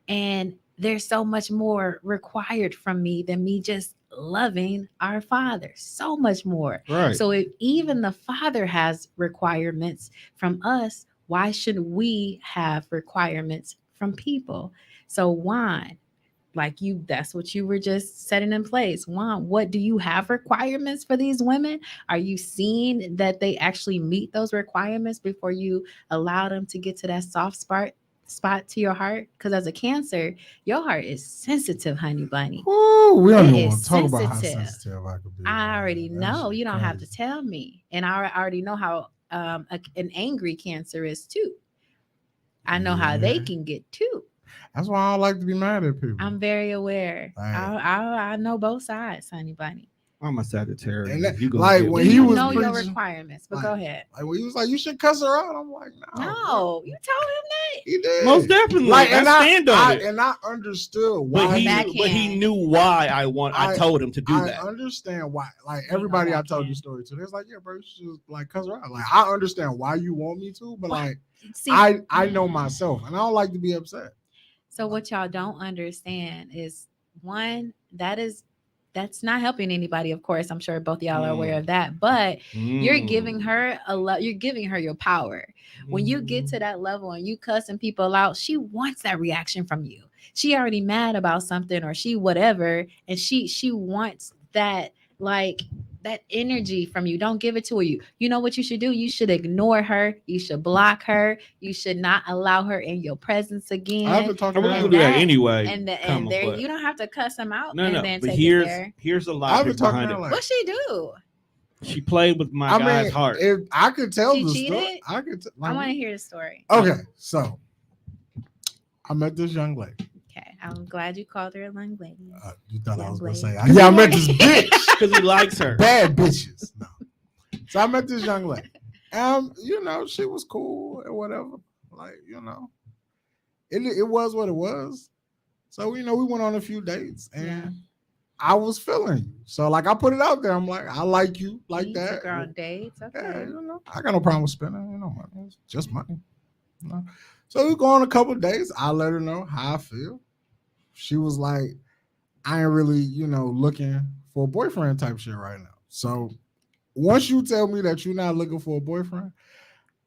And there's so much more required from me than me just loving our Father. So much more. Right. So if even the Father has requirements from us, why should we have requirements from people? So Juan, like you, that's what you were just setting in place. Juan, what do you have requirements for these women? Are you seeing that they actually meet those requirements before you allow them to get to that soft spot to your heart? Because as a Cancer, your heart is sensitive, honey bunny. Ooh, we don't It even want is to talk about how sensitive. sensitive I could be. I already That know. shit You don't have to crazy. tell me. And I already know how an angry Cancer is too. I know how they Yeah. can get too. That's why I don't like to be mad at people. I'm very aware. Right. I know both sides, honey bunny. I'm a Sagittarius. And that, You gonna like get when me. he You was know your preaching, requirements, but like, go ahead. like when he was like, "You should cuss her out." I'm like, "No, No, you told him that. he did." Most definitely. Like, I and stand on it. and I understood But why. he knew why I told him to do I that. understand why. Like You know everybody I told backhand. the story to, they're like, "Yeah, bro, you should just like cuss her out." Like I understand why you want me to, but What? like See, I know myself, and I don't like to be upset. so what y'all don't understand is one, that's not helping anybody, of course. I'm sure both of y'all are aware of that. But you're giving her you're giving her your power. When you get to that level and you cussing people out, she wants that reaction from you. She already mad about something or she whatever, and she wants that, like, that energy from you. Don't give it to her. You know what you should do? You should ignore her. You should block her. You should not allow her in your presence I again. haven't talked I to was her. gonna do that anyway. And there, you don't have to cuss him out No, and no. then But take it there. here's the I haven't logic talked to behind her it. like. What she do? She played with my I guy's mean, heart. if I could tell She the cheated? story, I could. I want to hear the story. Okay, so I met this young lady. Okay, I'm glad you called her a young lady. You thought I Young was gonna lady. say, yeah, I met this bitch. Because he likes her. Bad bitches. No. So I met this young lady. You know, she was cool and whatever. Like, you know, it was what it was. So, you know, we went on a few dates and Yeah. I was feeling you. So, like, I put it out there. I'm like, I like you like You that. took her on dates. Okay. Yeah, you know, I got no problem with spending, you know, money. It's just money. You know? So we go on a couple of days. I let her know how I feel. She was like, I ain't really, you know, looking for a boyfriend type shit right now. So once you tell me that you're not looking for a boyfriend,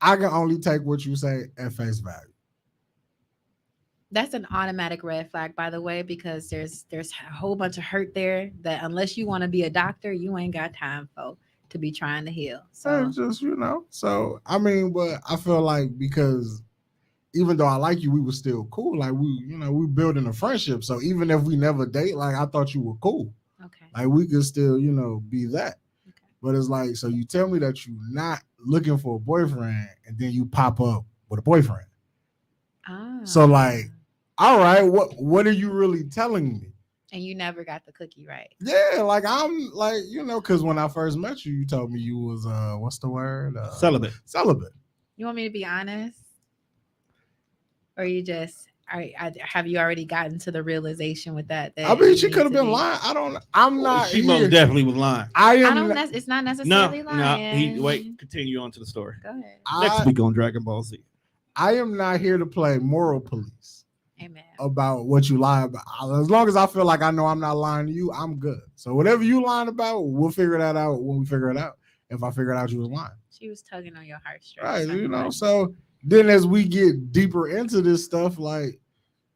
I can only take what you say at face value. That's an automatic red flag, by the way, because there's a whole bunch of hurt there that unless you want to be a doctor, you ain't got time for to be trying to heal. So And just, you know, so I mean, but I feel like because even though I like you, we were still cool. Like we, you know, we building a friendship. So even if we never date, like I thought you were cool. okay. Like we could still, you know, be that. Okay. But it's like, so you tell me that you're not looking for a boyfriend and then you pop up with a boyfriend. So like, all right, what are you really telling me? And you never got the cookie right. Yeah, like I'm like, you know, because when I first met you, you told me you was what's the word? Celibate. Celibate. You want me to be honest? Or you just have you already gotten to the realization with that? I mean, she could have been lying. I'm not. She most definitely was lying. I I am. don't. It's not necessarily lying. Wait. Continue on to the story. Go ahead. Next week on Dragon Ball Z. I am not here to play moral police. Amen. About what you lie about. As long as I feel like I know I'm not lying to you, I'm good. So whatever you lying about, we'll figure that out when we figure it out. If I figured out you was lying. She was tugging on your heartstrings. Right, you know. So then as we get deeper into this stuff, like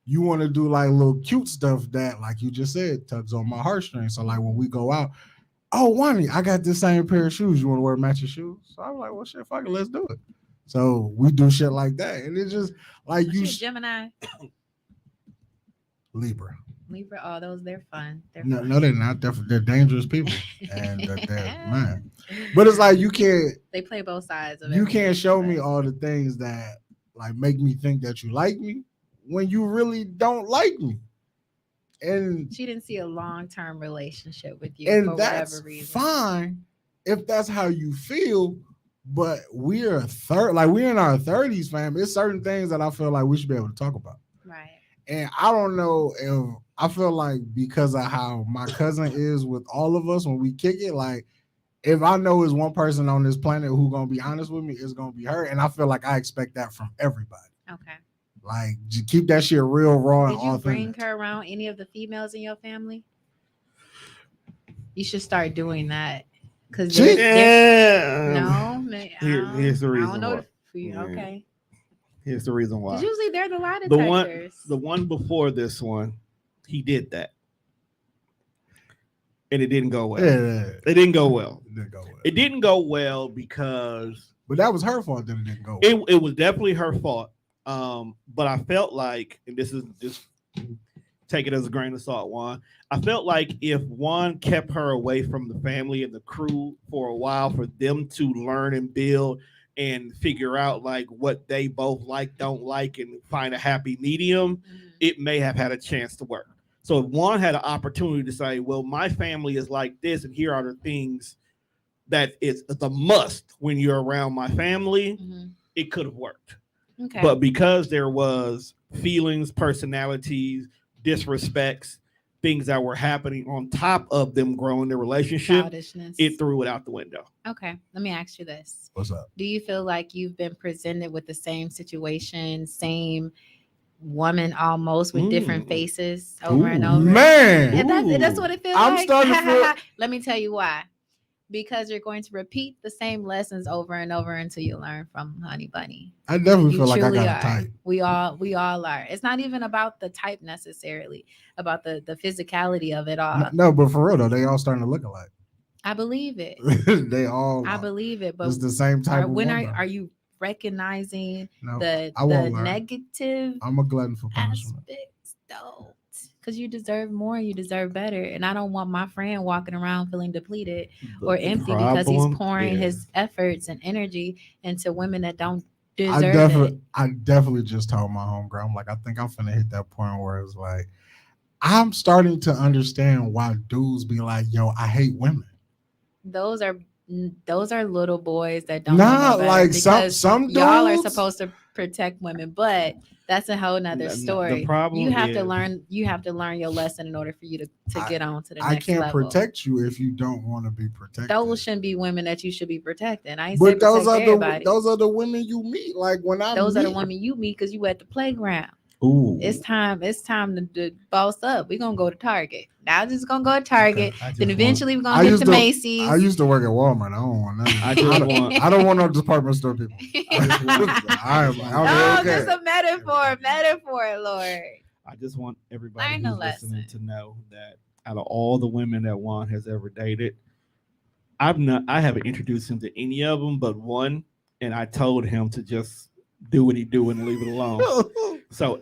you want to do like little cute stuff that, like you just said, tugs on my heartstrings. So like when we go out, oh, Lonnie, I got this same pair of shoes. You want to wear matching shoes? So I'm like, well, shit, fuck it, let's do it. So we do shit like that. And it's just like you Gemini. Libra. Oh, they're fun. No, they're not. They're dangerous people, and man. But it's like you can't. They play both sides of it. You can't show me all the things that like make me think that you like me when you really don't like me. And she didn't see a long-term relationship with you, and for that's whatever reason. Fine if that's how you feel. But we're we're in our 30s, fam. It's certain things that I feel like we should be able to talk about. Right. And I don't know if I feel like because of how my cousin is with all of us when we kick it, like if I know there's one person on this planet who's gonna be honest with me, it's gonna be her. And I feel like I expect that from everybody. Okay. Like just keep that shit real raw and authentic. Did you bring her around any of the females in your family? You should start doing that. Because no, here's the reason why. Okay. Here's the reason why. Usually they're the lie detectors. The one before this one, he did that, and it didn't go well. Yeah. It didn't go well. It didn't go well because. But that was her fault that it didn't go well. It was definitely her fault. But I felt like, and this is just take it as a grain of salt, Juan. I felt like if Juan kept her away from the family and the crew for a while for them to learn and build and figure out like what they both like, don't like, and find a happy medium, it may have had a chance to work. So if Juan had an opportunity to say, well, my family is like this, and here are the things that is the must when you're around my family, it could have worked. Okay. But because there was feelings, personalities, disrespects, things that were happening on top of them growing their relationship, it threw it out the window. Okay, let me ask you this. What's up? Do you feel like you've been presented with the same situation, same woman almost with different faces over and over? Man, and that's what it feels I'm like. Starting to feel... Let me tell you why. Because you're going to repeat the same lessons over and over until you learn from Honey Bunny. I definitely feel like I got a type. We all are. It's not even about the type necessarily, about the physicality of it all. No, but for real though, they all starting to look alike. I believe it. They all. I believe it. But it's the same type. Are you recognizing the negative? I'm a glutton for punishment. Aspects, though. Because you deserve more, you deserve better. And I don't want my friend walking around feeling depleted or empty because he's pouring his efforts and energy into women that don't deserve it. I definitely just told my homegirl, I'm like, I think I'm finna hit that point where it's like, I'm starting to understand why dudes be like, yo, I hate women. Those are little boys that don't know like some dudes, y'all are supposed to protect women, but that's a whole nother story. The problem you have to learn your lesson in order for you to get on to the next level. I can't protect you if you don't want to be protected. Those shouldn't be women that you should be protecting. I ain't but those are the women you meet. Like when those are the women you meet because you at the playground. Ooh. It's time to boss up. We're gonna go to Target. Now I'm just gonna go to Target. Then eventually we're gonna get to Macy's. I used to work at Walmart. I don't want nothing. I don't want no department store people. Just a metaphor, Lord. I just want everybody who's listening to know that out of all the women that Juan has ever dated, I haven't introduced him to any of them but one, and I told him to just do what he do and leave it alone. So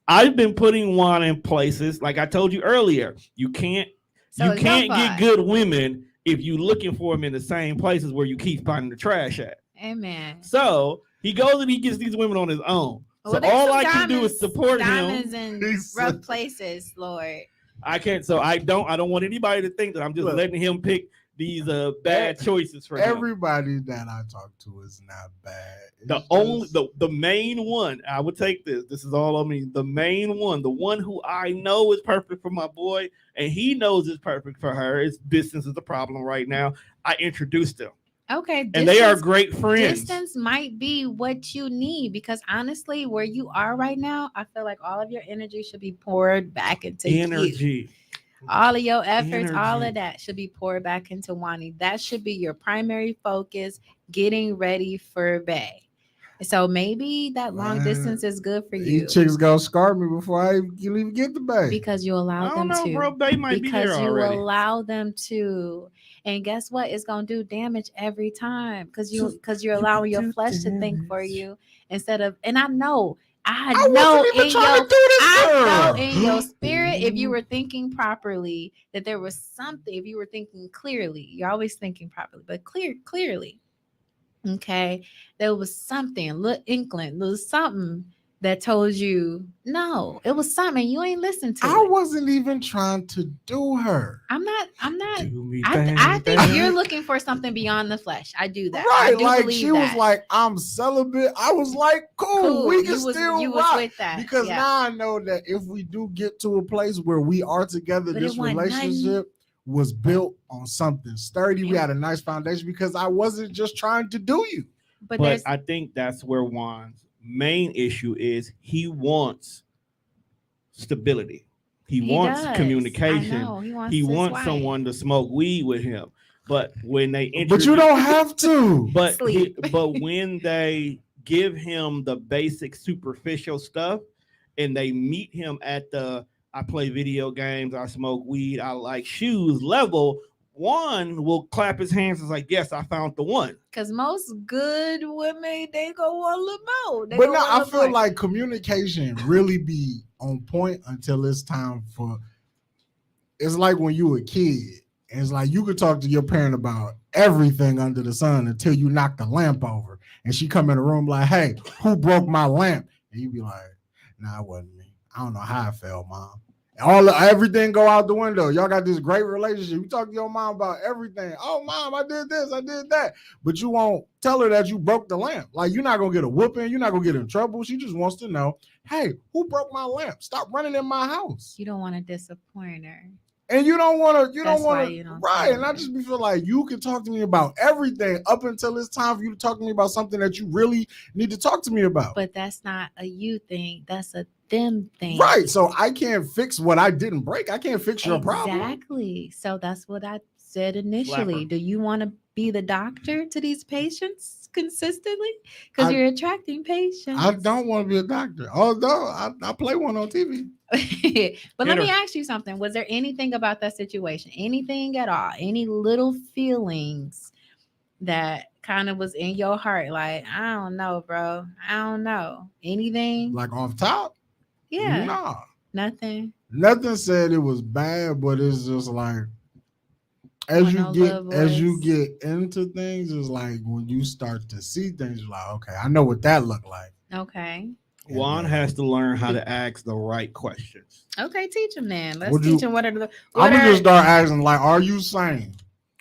I've been putting Juan in places, like I told you earlier. You can't get good women if you're looking for them in the same places where you keep finding the trash at. Amen. So he goes and he gets these women on his own. Well, so all I can do is support him. Diamonds in rough places, Lord. I can't. So I don't want anybody to think that I'm just letting him pick these bad choices for everybody him. That I talk to is not bad. The main one, I would take this. This is all I mean. The main one, the one who I know is perfect for my boy, and he knows is perfect for her. Is distance is the problem right now. I introduced them. Okay, and they are great friends. Distance might be what you need because honestly, where you are right now, I feel like all of your energy should be poured back into you. All of your efforts, all of that should be poured back into Wani. That should be your primary focus, getting ready for Bay. So maybe that long distance is good for you. These chicks gonna scar me before I even get the Bay. Because you allow them to. Bro, Bay might because be there you already. Allow them to. And guess what? It's gonna do damage every time because you're allowing your flesh to think for you instead of. And I know in your spirit, if you were thinking properly, that there was something. If you were thinking clearly, you're always thinking properly, but clearly. Okay, there was something, little inkling, there was something that told you no. It was something you ain't listened to. I wasn't even trying to do her. I'm not. I think you're looking for something beyond the flesh. I do that. Right, I do like she was like, I'm celibate. I was like, cool. We can still rock. With that. Because now I know that if we do get to a place where we are together, this relationship was built on something sturdy. We had a nice foundation because I wasn't just trying to do you. But I think that's where Juan's main issue is. He wants stability. He wants communication. He wants someone to smoke weed with him. But when they but you don't have to. But when they give him the basic superficial stuff and they meet him at the I play video games, I smoke weed, I like shoes level, one will clap his hands and like, yes, I found the one. Because most good women, they go a little more. But now I feel like communication really be on point until it's time for. It's like when you were a kid. And it's like you could talk to your parent about everything under the sun until you knock the lamp over. And she come in the room like, hey, who broke my lamp? And you be like, nah, it wasn't me. I don't know how I felt, Mom. Everything go out the window. Y'all got this great relationship. You talk to your mom about everything. Oh, mom, I did this, I did that. But you won't tell her that you broke the lamp. Like, you're not gonna get a whooping. You're not gonna get in trouble. She just wants to know, hey, who broke my lamp? Stop running in my house. You don't want to disappoint her. And you don't want to, don't right? And I just feel like you can talk to me about everything up until it's time for you to talk to me about something that you really need to talk to me about. But that's not a you thing. That's a them thing. Right. So I can't fix what I didn't break. I can't fix your problem. Exactly. So that's what I said initially. Do you want to be the doctor to these patients consistently? Because you're attracting patients. I don't want to be a doctor. Although I play one on TV. But let me ask you something. Was there anything about that situation? Anything at all? Any little feelings that kind of was in your heart? Like, I don't know, bro. I don't know. Anything? Like off top? Yeah. Nah. Nothing. Nothing said it was bad, but it's just like as you get into things, it's like when you start to see things, you're like, okay, I know what that looked like. Okay. Juan has to learn how to ask the right questions. Okay, teach him then. Let's teach him what are the. I'm gonna just start asking like, are you sane?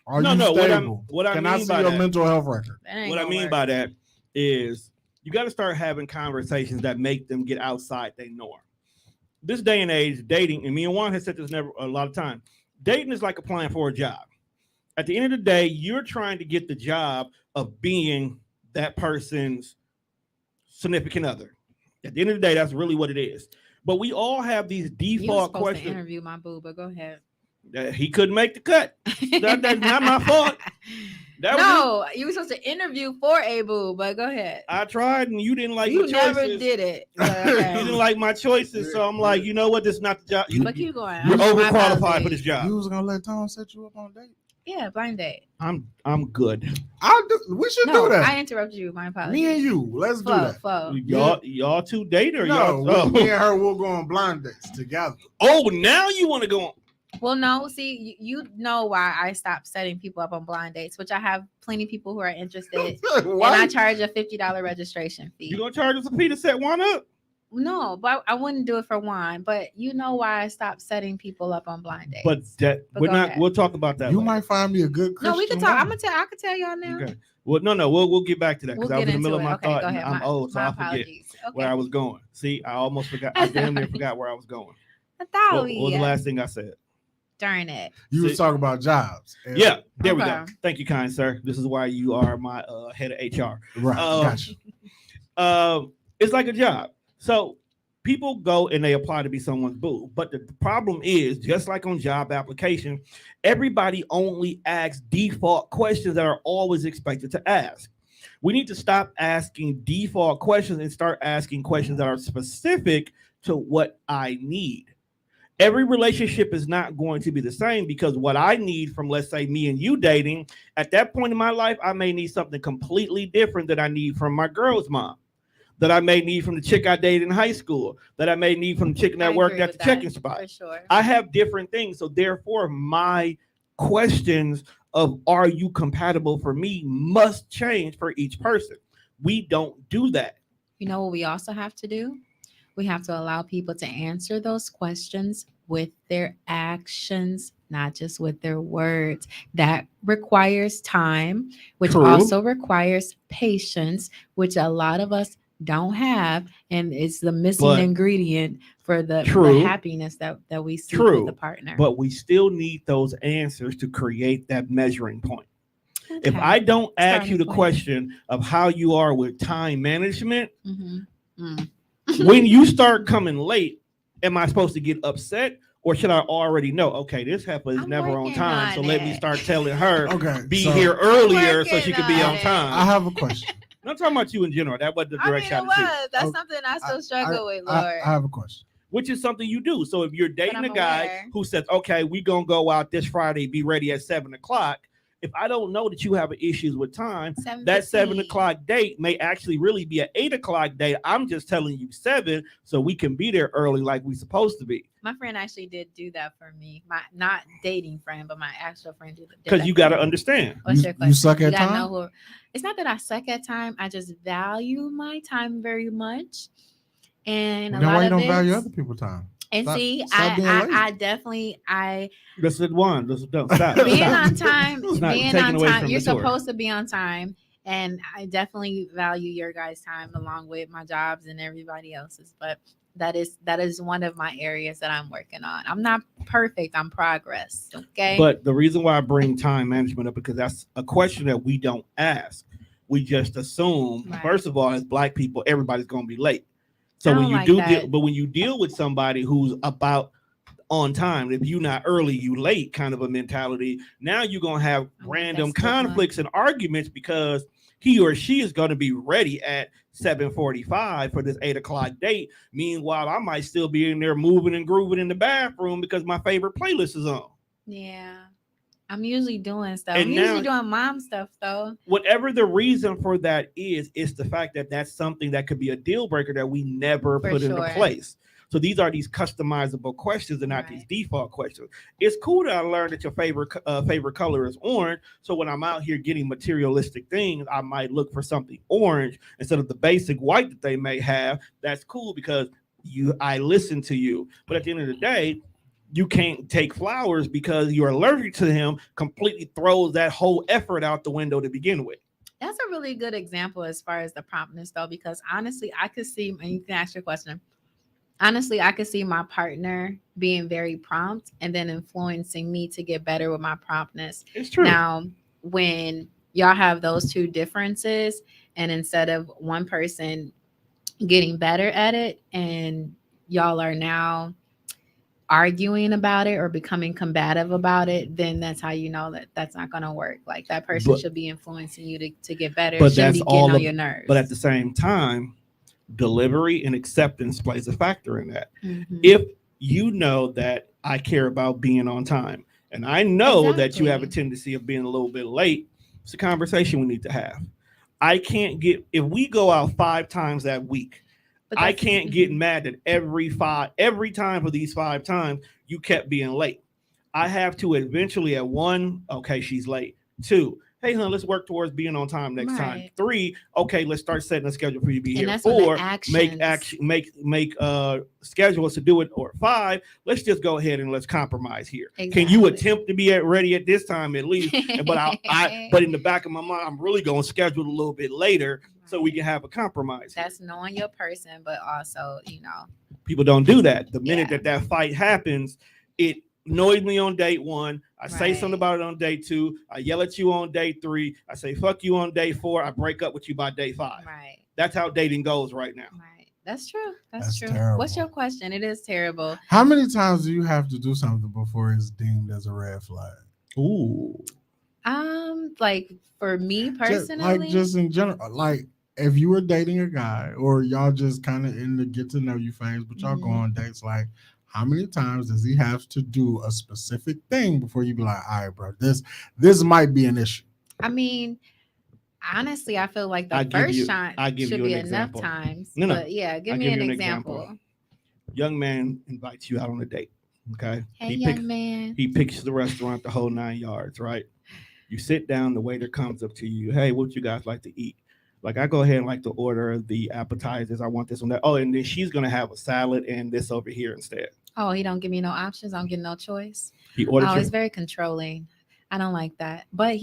Are you stable? Can I see your mental health record? What I mean by that is you got to start having conversations that make them get outside their norm. This day and age, dating, and me and Juan has said this a lot of time. Dating is like applying for a job. At the end of the day, you're trying to get the job of being that person's significant other. At the end of the day, that's really what it is. But we all have these default questions. To interview my boo, but go ahead. He couldn't make the cut. That's not my fault. You were supposed to interview for a boo, but go ahead. I tried, and you didn't like my choices. You never did it. Okay. You didn't like my choices, so I'm like, you know what? This is not the job. But keep going. You're overqualified for this job. You was gonna let Tom set you up on a date? Yeah, blind date. I'm good. We should do that. I interrupted you. My apologies. Me and you. Let's do that. Y'all two date or y'all? No, me and her will go on blind dates together. Oh, now you want to go on? Well, no. See, you know why I stopped setting people up on blind dates, which I have plenty of people who are interested, and I charge a $50 registration fee. You gonna charge us a fee to set one up? No, but I wouldn't do it for one. But you know why I stopped setting people up on blind dates. But we're not. We'll talk about that. You later. might find me a good Christian. No, we can talk. I can tell y'all now. Okay. Well, no. We'll get back to that because I was in the middle of my thought. Go ahead. I'm old, so I forget where I was going. See, I almost forgot. I damn near forgot where I was going. What was the last thing I said? Darn it. You was talking about jobs. Yeah, there we go. Thank you, kind sir. This is why you are my head of HR. Right. Gotcha. It's like a job. So people go and they apply to be someone's boo. But the problem is, just like on job application, everybody only asks default questions that are always expected to ask. We need to stop asking default questions and start asking questions that are specific to what I need. Every relationship is not going to be the same because what I need from, let's say, me and you dating, at that point in my life, I may need something completely different that I need from my girl's mom, that I may need from the chick I dated in high school, that I may need from the chick that worked at the checking spot. For sure. I have different things. So therefore, my questions of are you compatible for me must change for each person. We don't do that. You know what we also have to do? We have to allow people to answer those questions with their actions, not just with their words. That requires time, which also requires patience, which a lot of us don't have, and it's the missing ingredient for the happiness that we see with the partner. But we still need those answers to create that measuring point. Okay. If I don't ask you the question of how you are with time management, when you start coming late, am I supposed to get upset or should I already know? Okay, this heifer is never on time, so let me start telling her here earlier so she can be on time. I have a question. I'm talking about you in general. That was the direction. That's something I still struggle with, Lord. I have a question. Which is something you do. So if you're dating a guy who says, okay, we're going to go out this Friday, be ready at 7:00. If I don't know that you have issues with time, that 7:00 date may actually really be an 8:00 date. I'm just telling you 7 so we can be there early like we're supposed to be. My friend actually did do that for me. My not dating friend, but my actual friend did that. Because you got to understand. What's your question? You suck at time? It's not that I suck at time. I just value my time very much. And then why you don't value other people's time? And Stop, see, stop being lazy. I definitely, I That's it. One. Don't stop. being Stop. on time, It's not being taken on away time. from You're the tour. supposed to be on time, and I definitely value your guys' time along with my jobs and everybody else's. But that is one of my areas that I'm working on. I'm not perfect. I'm progress. Okay. But the reason why I bring time management up because that's a question that we don't ask. We just assume, Right. first of all, as black people, everybody's going to be late. I So when don't you like do deal, that. but when you deal with somebody who's about on time, if you not early, you late kind of a mentality, now you're going to have I want that random stigma. conflicts and arguments because he or she is going to be ready at 7:45 for this 8 o'clock date. Meanwhile, I might still be in there moving and grooving in the bathroom because my favorite playlist is on. Yeah. I'm usually doing stuff. I'm And usually now, doing mom stuff though. whatever the reason for that is, it's the fact that that's something that could be a deal breaker that we never For put into sure. place. So these are these customizable questions and not these Right. default questions. It's cool that I learned that your favorite color is orange. So when I'm out here getting materialistic things, I might look for something orange instead of the basic white that they may have. That's cool because I listen to you. But at the end of the day, you can't take flowers because you're allergic to him completely throws that whole effort out the window to begin with. That's a really good example as far as the promptness though, because honestly, I could see, and you can ask your question. Honestly, I could see my partner being very prompt and then influencing me to get better with my promptness. It's true. Now, when y'all have those two differences, and instead of one person getting better at it, and y'all are now arguing about it or becoming combative about it, then that's how you know that that's not going to work. Like that person But should be influencing you to get better. It but shouldn't that's be getting all on of your nerves. but at the same time, delivery and acceptance plays a factor in that. Mhm. If you know that I care about being on time and I know that you have a Exactly. tendency of being a little bit late, it's a conversation we need to have. I can't get if we go out 5 times that week. But I that's can't get mad that every time for these 5 times you kept being late. I have to eventually at one, okay, she's late. Two, hey hon, let's work towards being on time next time. right. Three, okay, let's start setting a schedule for you to be And here. that's when the Four, make actions. action make schedules to do it. Or five, let's just go ahead and let's compromise here. Can you Exactly. attempt to be ready at this time at least? But but in the back of my mind, I'm really gonna schedule a little bit later so we Right. can have a compromise here. That's knowing your person, but also, People don't do that. The minute yeah, that fight happens, it annoys me on date one. I say something right, about it on day two. I yell at you on day three. I say fuck you on day four. I break up with you by day five. right, That's how dating goes right now. right. That's true. That's That's true. What's terrible. your question? It is terrible. How many times do you have to do something before it's deemed as a red flag? Ooh. Like for me Just personally, in general, like if you were dating a guy or y'all just kind of in the get to know you phase, but y'all go mhm, on dates, like how many times does he have to do a specific thing before you be like, all right, bro, this might be an issue. I mean, honestly, I feel like the I give first you shot I give should you be an enough example. times. No, no. But yeah, give I me give an you an example. example. Young man invites you out on a date. Okay. Hey, young man. He picks the restaurant the whole 9 yards, right? You sit down, the waiter comes up to you. Hey, what you guys like to eat? Like I go ahead and like to order the appetizers. I want this one that. Oh, and then she's gonna have a salad and this over here instead. Oh, he don't give me no options. I don't get no choice. He orders Oh, your he's very controlling. I don't like that. But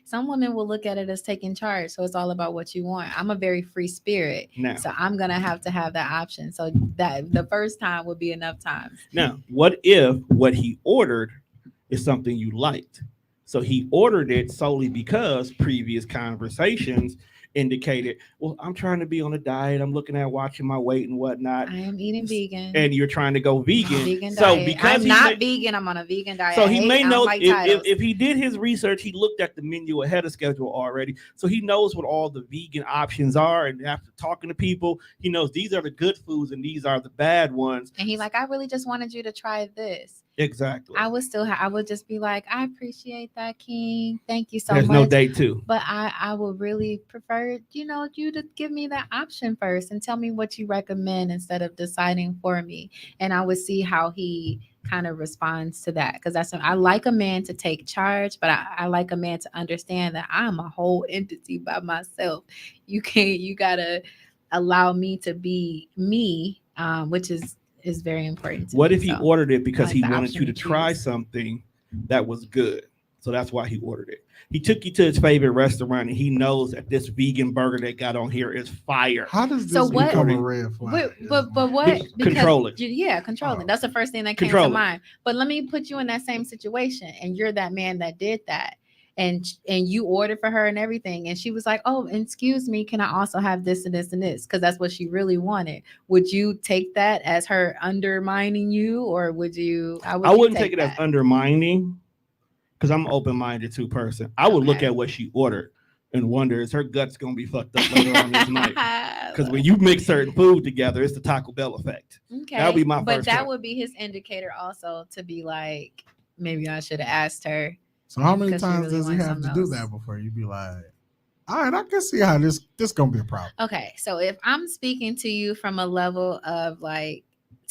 some women will look at it as taking charge. So it's all about what you want. I'm a very free spirit. now. So I'm gonna have to have that option. So that the first time would be enough times. Now, what if what he ordered is something you liked? So he ordered it solely because previous conversations indicated, well, I'm trying to be on a diet. I'm looking at watching my weight and whatnot. I am eating vegan. And you're trying to go vegan. Vegan So diet. because I'm not vegan. I'm on a vegan diet. so he may I don't know like titles. if he did his research, he looked at the menu ahead of schedule already. So he knows what all the vegan options are. And after talking to people, he knows these are the good foods and these are the bad ones. And he like, I really just wanted you to try this. Exactly. I would just be like, I appreciate that, King. Thank you so There's much. no date two. But I would really prefer, you to give me that option first and tell me what you recommend instead of deciding for me. And I would see how he kind of responds to that. Because I like a man to take charge, but I like a man to understand that I'm a whole entity by myself. You gotta allow me to be me, which is is very important to What me. if he So ordered it because like he the wanted option you to to try choose. something that was good? So that's why he ordered it. He took you to his favorite restaurant and he knows that this vegan burger they got on here is fire. How does So this what? become a red flag? But what? Because Control it. yeah, controlling. That's the first thing that came to Control it. mind. But let me put you in that same situation, and you're that man that did that, and you ordered for her and everything, and she was like, "Oh, excuse me, can I also have this and this and this?" Because that's what she really wanted. Would you take that as her undermining you, or would you? How would I you wouldn't take it as that? undermining because I'm an open-minded too person. I would look Okay. at what she ordered and wonder is her guts gonna be fucked up later on this night. Because when Okay. you mix certain food together, it's the Taco Bell effect. That would be my But first that choice. would be his indicator also to be like, maybe I should have asked her So how many because she times really does he wanted have to something do else. that before you be like, all right, I can see how this gonna be a problem. Okay, so if I'm speaking to you from a level of like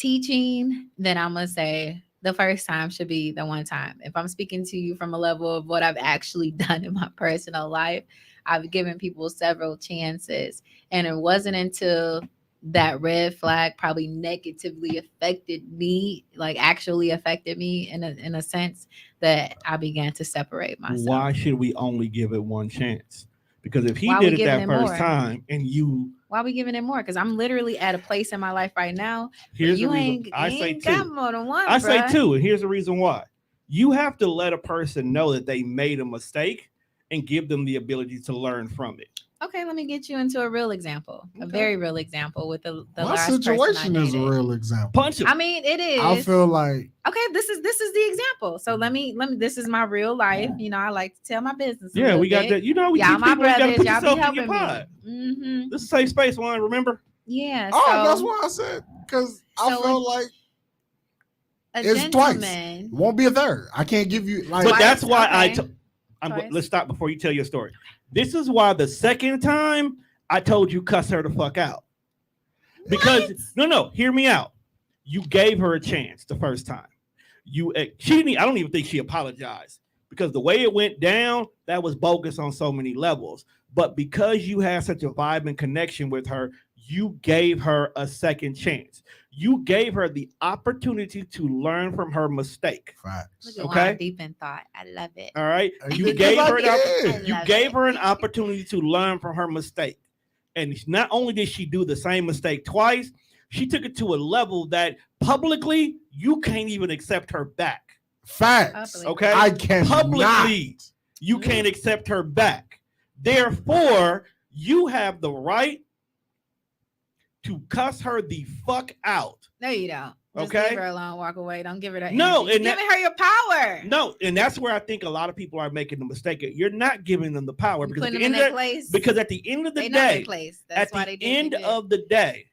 teaching, then I'm gonna say the first time should be the one time. If I'm speaking to you from a level of what I've actually done in my personal life, I've given people several chances, and it wasn't until that red flag probably negatively affected me, like actually affected me in a sense that I began to separate myself. Why should we only give it one chance? Because if he Why are we did it giving that it first more? time and you, Why are we giving it more? Because I'm literally at a place in my life right now where here's the you reason. ain't, I you say ain't got two. more than one, I say bruh. two, and here's the reason why. You have to let a person know that they made a mistake and give them the ability to learn from it. Okay, let me get you into a real example, a Okay. very real example with the My last person I situation is a dated. real example. Punch him. I mean, it I is. feel like Okay, this is the example. So let me. This is my real life. You know, I like to tell my business a Yeah, little we got bit. that. You know, we Y'all teach my people you got to brothers. put Y'all be yourself in your helping me. pod. Mm-hmm. This is a safe space, one. Remember? Yeah. oh, that's So why I said because I so feel like a it's twice. gentleman. It won't be a third. I can't give you like. But Twice? that's why Okay. I'm. Twice. Let's stop before you tell your story. This is why the second time I told you cuss her the fuck out. Because no, hear me out. You gave her a chance the first time. She didn't. I don't even think she apologized because the way it went down, that was bogus on so many levels. But because you had such a vibe and connection with her, you gave her a second chance. You gave her the opportunity to learn from her mistake. Facts. Look at Okay. why deep in thought. I love it. All right. You Because gave I her did. you love gave it. her an opportunity to learn from her mistake. And not only did she do the same mistake twice, she took it to a level that publicly you can't even accept her back. Facts. Publicly. Okay? I cannot. Publicly, you can't accept her back. Therefore, you have the right to cuss her the fuck out. No, you don't. Just Okay. leave her alone. Walk away. Don't give her that. No, energy. You're giving her your power. No, and that's where I think a lot of people are making the mistake. You're not giving them the power You're because putting at them the in end their of, place. because at the end of the They know their day, place. That's at why the they do end what they of the day,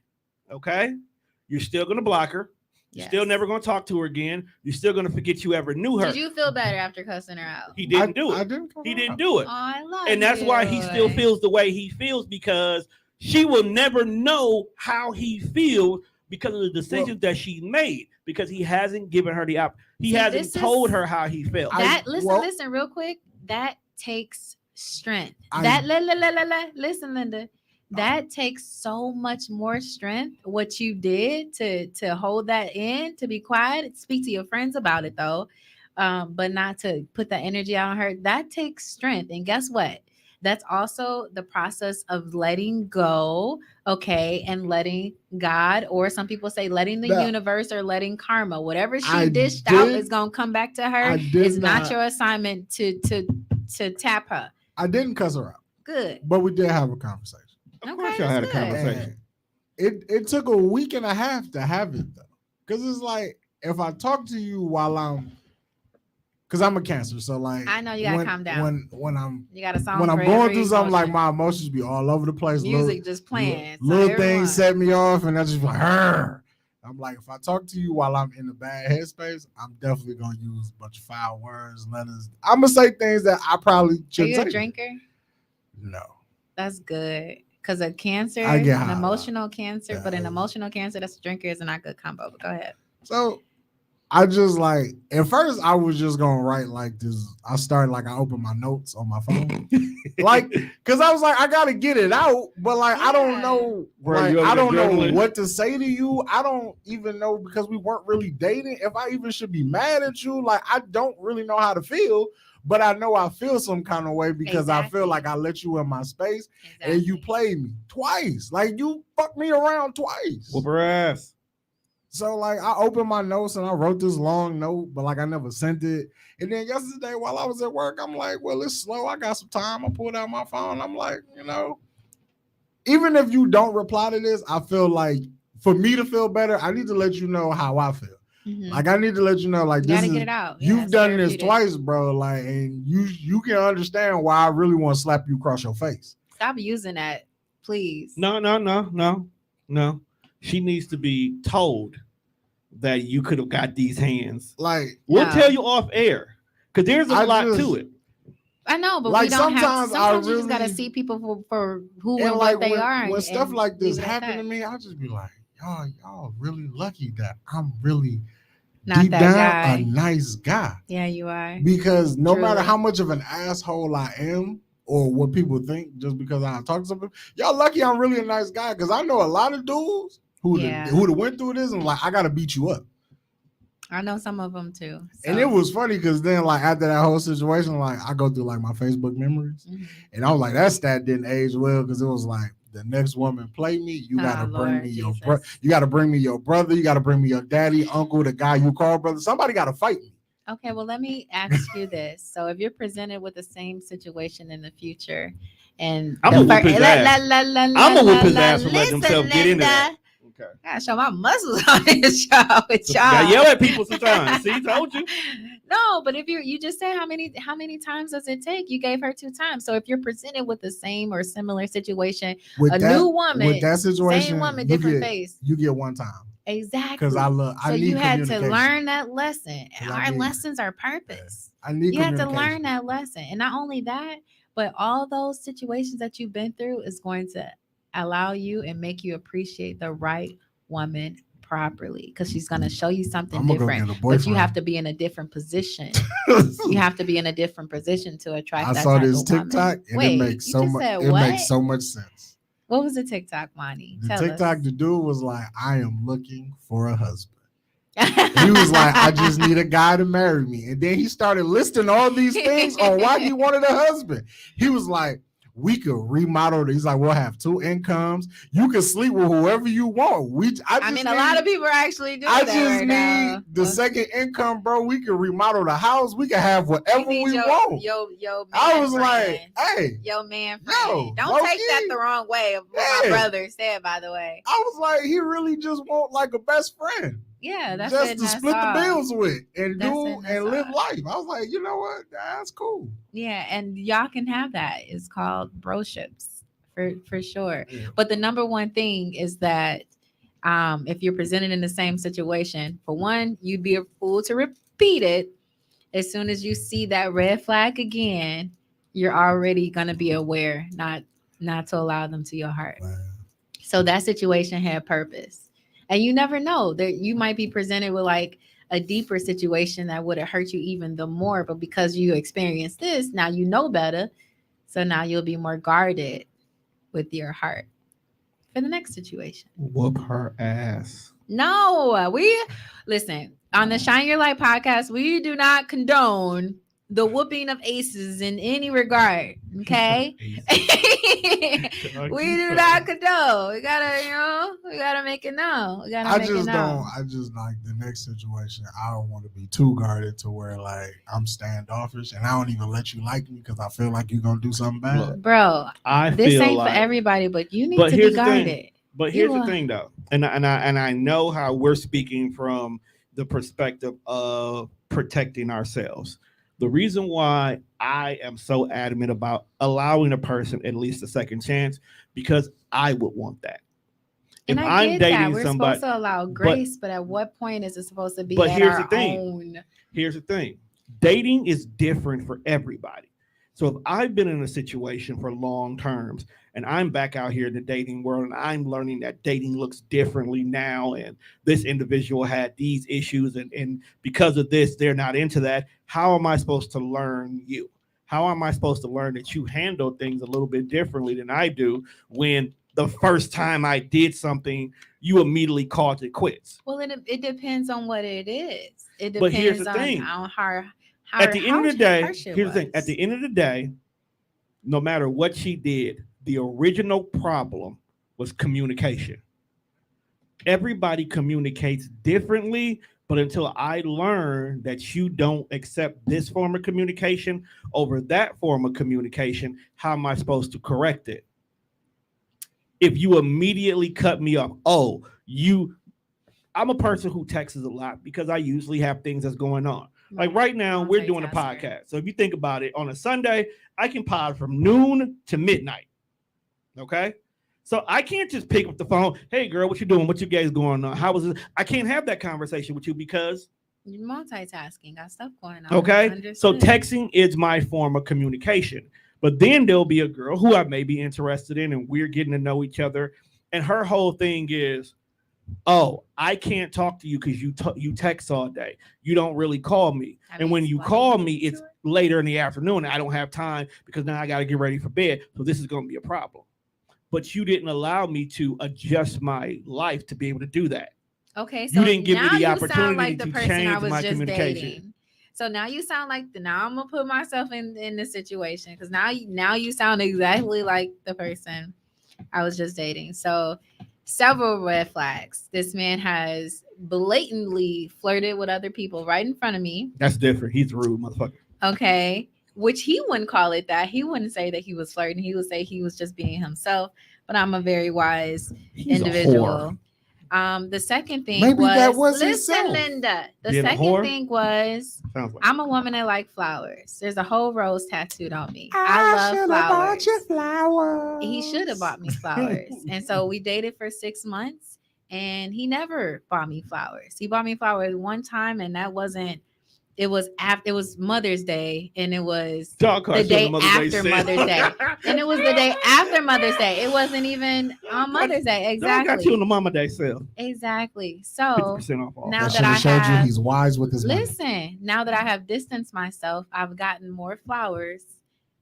okay, you're still gonna block her. You're Yes. still never gonna talk to her again. You're still gonna forget you ever knew her. Did you feel better after cussing her out? He didn't do it. I didn't. He didn't do it. Oh, I love And that's why he still you. feels the way he feels because she will never know how he feels because of the decisions that she made because he hasn't given her the he See, hasn't this told is- her how he felt. Listen real quick. That takes strength. Listen, Linda. That takes so much more strength. What you did to hold that in, to be quiet, speak to your friends about it though, but not to put that energy out on her. That takes strength. And guess what? That's also the process of letting go, okay, and letting God, or some people say letting the universe or letting karma, whatever she dished out is gonna come back to her. It's not your assignment to tap her. I didn't cuss her out. Good. But we did have a conversation. Of course, y'all had a conversation. It took a week and a half to have it though, because it's like if I talk to you while I'm, because I'm a Cancer, so like I know you gotta calm down. When I'm you got a song when I'm for going every through something, like emotion. my emotions be all over the place. Music just playing. Little things set me off, and I just like, Arr! I'm like, if I talk to you while I'm in a bad headspace, I'm definitely gonna use a bunch of foul words, letters. I'm gonna say things that I probably Are shouldn't you say. a drinker? No. That's good. Because a cancer, I get high an a lot. emotional cancer, but an emotional cancer that's a drinker is not a good combo. But go ahead. So I just like at first I was just gonna write like this. I started like I opened my notes on my phone, like because I was like I gotta get it out, but like I don't know, Bro, like you I over there don't know journaling? what to say to you. I don't even know because we weren't really dating. If I even should be mad at you, like I don't really know how to feel, but I know I feel some kind of way because I feel like I let you in my space and you played me twice. Like you fucked me around twice. Whoop her ass. So like I opened my notes and I wrote this long note, but like I never sent it. And then yesterday while I was at work, I'm like, well, it's slow. I got some time. I pulled out my phone. I'm like, even if you don't reply to this, I feel like for me to feel better, I need to let you know how I feel. Mm-hmm. Like I need to let you know, like this is get it out. You've done this twice, bro. Like, and you can understand why I really want to slap you across your face. Stop using that, please. No. She needs to be told that you could have got these hands. Like we'll tell you off air because there's a lot to it. I know, but like we don't have. Sometimes you really, just gotta see people for who and like what they are. When stuff like this happen to me, I'll just be like, y'all really lucky that I'm really not deep that down guy. A nice guy. Yeah, you are. Because no matter how much of an asshole I am or what people think, just because I talk to some people, y'all lucky I'm really a nice guy. Because I know a lot of dudes who went through this and like I gotta beat you up. I know some of them too. So. And it was funny because then like after that whole situation, like I go through like my Facebook memories, and I was like that stat didn't age well because it was like the next woman play me, you gotta bring me your brother, you gotta bring me your brother, you gotta bring me your daddy, uncle, the guy you call brother. Somebody gotta fight me. Okay, well let me ask you this: so if you're presented with the same situation in the future, and I'm gonna whip his ass. I'm gonna whip his ass for letting himself get into that. Okay. I gotta show my muscles on this show with y'all. I yell at people sometimes. See, told you. No, but if you just say how many times does it take? You gave her 2 times. So if you're presented with the same or similar situation, with new woman, with that situation, same woman, different face, you get 1 time. Exactly. Because I need you had to learn that lesson. Our lessons are purpose. You had to learn that lesson, and not only that, but all those situations that you've been through is going to allow you and make you appreciate the right woman properly, because she's going to show you something different, but you have to be in a different position. You have to be in a different position to attract that saw type this of TikTok woman. and Wait, it makes so much makes so much sense. What was the TikTok, Lonnie? The TikTok, the dude was like, I am looking for a husband. He was like, I just need a guy to marry me. And then he started listing all these things on why he wanted a husband. He was like, we could remodel. He's like, we'll have 2 incomes. You can sleep with whoever you want. I mean, a lot of people are actually doing that. I just need the second income, bro. We can remodel the house. We can have whatever we want. Yo, I was like, hey, yo, man, friend. Don't take that the wrong way. Of what my brother said, by the way. I was like, he really just want like a best friend. Yeah, that's just to split the bills with and live life. I was like, you know what? That's cool. Yeah, and y'all can have that. It's called broships for sure. Yeah. But the number one thing is that if you're presented in the same situation, for one, you'd be a fool to repeat it. As soon as you see that red flag again, you're already gonna be aware not to allow them to your heart. Wow. So that situation had purpose. And you never know that you might be presented with like a deeper situation that would have hurt you even the more. But because you experienced this, now you know better. So now you'll be more guarded with your heart for the next situation. Whoop her ass. No, listen, on the Shine Your Light podcast, we do not condone the whooping of aces in any regard. Okay. We do not condone. We gotta make it known. I just like the next situation. I don't want to be too guarded to where like I'm standoffish and I don't even let you like me because I feel like you're gonna do something bad. Look, bro, this ain't for everybody, but you need to be guarded. But here's the thing though, and I know how we're speaking from the perspective of protecting ourselves. The reason why I am so adamant about allowing a person at least a second chance, because I would want that. And if I'm dating we're somebody, supposed to allow grace, but at what point is it supposed to be? But here's the thing. Here's the thing. Dating is different for everybody. So if I've been in a situation for long terms and I'm back out here in the dating world, and I'm learning that dating looks differently now, and this individual had these issues, and because of this, they're not into that. How am I supposed to learn you? How am I supposed to learn that you handle things a little bit differently than I do when the first time I did something, you immediately called it quits? Well, it depends on what it is. It But here's depends the thing. on how At the end of the day, harsh it here's the thing. At was. the end of the day, no matter what she did, the original problem was communication. Everybody communicates differently, but until I learn that you don't accept this form of communication over that form of communication, how am I supposed to correct it? If you immediately cut me off, I'm a person who texts a lot because I usually have things that's going on. Like right now, we're doing a podcast. So if you think about it, on a Sunday, I can pod from noon to midnight. Okay? So I can't just pick up the phone. Hey, girl, what you doing? What you guys going on? How was it? I can't have that conversation with you because you're multitasking. Got stuff going on. Okay? So texting is my form of communication. But then there'll be a girl who I may be interested in, and we're getting to know each other. And her whole thing is, oh, I can't talk to you because you text all day. You don't really call me. And when you call me, it's later in the afternoon. And I don't have time because now I got to get ready for bed. So this is going to be a problem. But you didn't allow me to adjust my life to be able to do that. Okay, so you didn't give now me the you opportunity sound like the to person change I was my just communication. dating. So now you sound like now I'm gonna put myself in this situation because now you sound exactly like the person I was just dating. So several red flags. This man has blatantly flirted with other people right in front of me. That's different. He's rude, motherfucker. Okay, which he wouldn't call it that. He wouldn't say that he was flirting. He would say he was just being himself. But I'm a very wise individual. The second thing Maybe was, that was listen, himself. Linda. The Being a second whore? thing was, Sounds like I'm a woman that like flowers. There's a whole rose tattooed on me. I love flowers. Flowers. He should have bought me flowers. And so we dated for 6 months, and he never bought me flowers. He bought me flowers one time, and that wasn't. It was Mother's Day, and it was the day after Mother's Day, and it was the day after Mother's Day. It wasn't even on Mother's Day. Exactly. I got you on the Mama Day sale. Exactly. So 50% off. now that that I showed have, you he's wise with his money. listen, now that I have distanced myself, I've gotten more flowers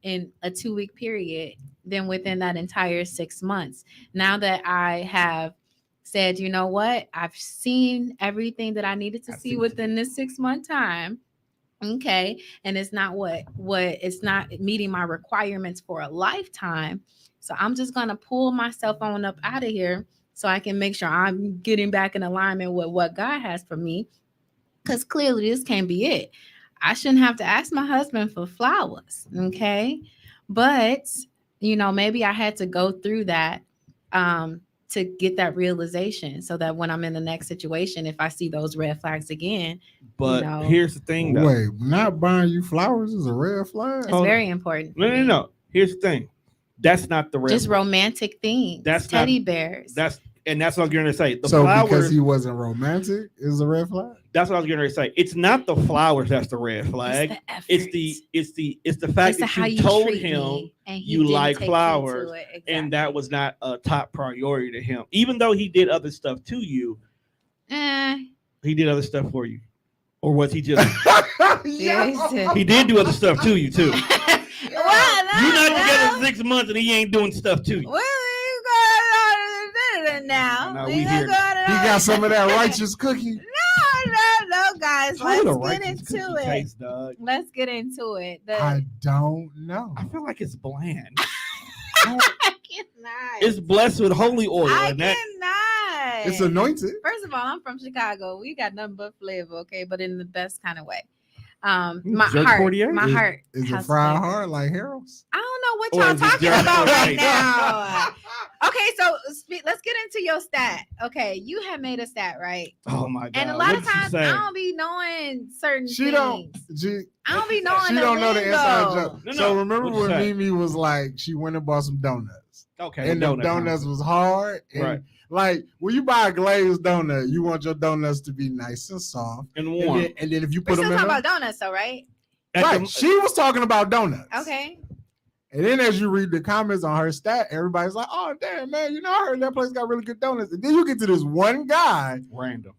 in a 2-week period than within that entire 6 months. Now that I have said, you know what, I've seen everything that I needed to see within this 6-month time. Okay, and it's not what it's not meeting my requirements for a lifetime. So I'm just gonna pull myself on up out of here so I can make sure I'm getting back in alignment with what God has for me. Because clearly this can't be it. I shouldn't have to ask my husband for flowers. Okay, but maybe I had to go through that to get that realization so that when I'm in the next situation, if I see those red flags again. But here's the thing, though. Wait, not buying you flowers is a red flag? It's very important. No. Here's the thing. That's not the red Just flag. Romantic things. That's teddy bears. That's what I was going to say. The so flowers, because he wasn't romantic is a red flag? That's what I was going to say. It's not the flowers that's the red flag. It's the fact that you told him you like flowers, exactly. And that was not a top priority to him. Even though he did other stuff to you, he did other stuff for you, or was he just? He did do other stuff to you too. You're not together 6 months and he ain't doing stuff to you. Well, now he got some of that righteous cookie. No, guys. Let's get into it. Taste, let's get into it. I don't know. I feel like it's bland. I cannot. It's blessed with holy oil. I cannot. It's anointed. First of all, I'm from Chicago. We got nothing but flavor, okay, but in the best kind of way. My heart is it fried hard like Harold's? I don't know what y'all talking about right now. Okay, so let's get into your stat. Okay, you have made a stat, right? Oh my god! And a lot of times I don't be knowing certain things. I don't be knowing. She don't know the inside joke. No. So remember when Mimi was like, she went and bought some donuts. Okay, and the donuts was hard. And right. Like when you buy a glazed donut, you want your donuts to be nice and soft and warm. And then if you put them in, talking about donuts, though, right? Right. She was talking about donuts. Okay. And then as you read the comments on her stat, everybody's like, "Oh damn, man! You know, I heard that place got really good donuts." And then you get to this one guy Random.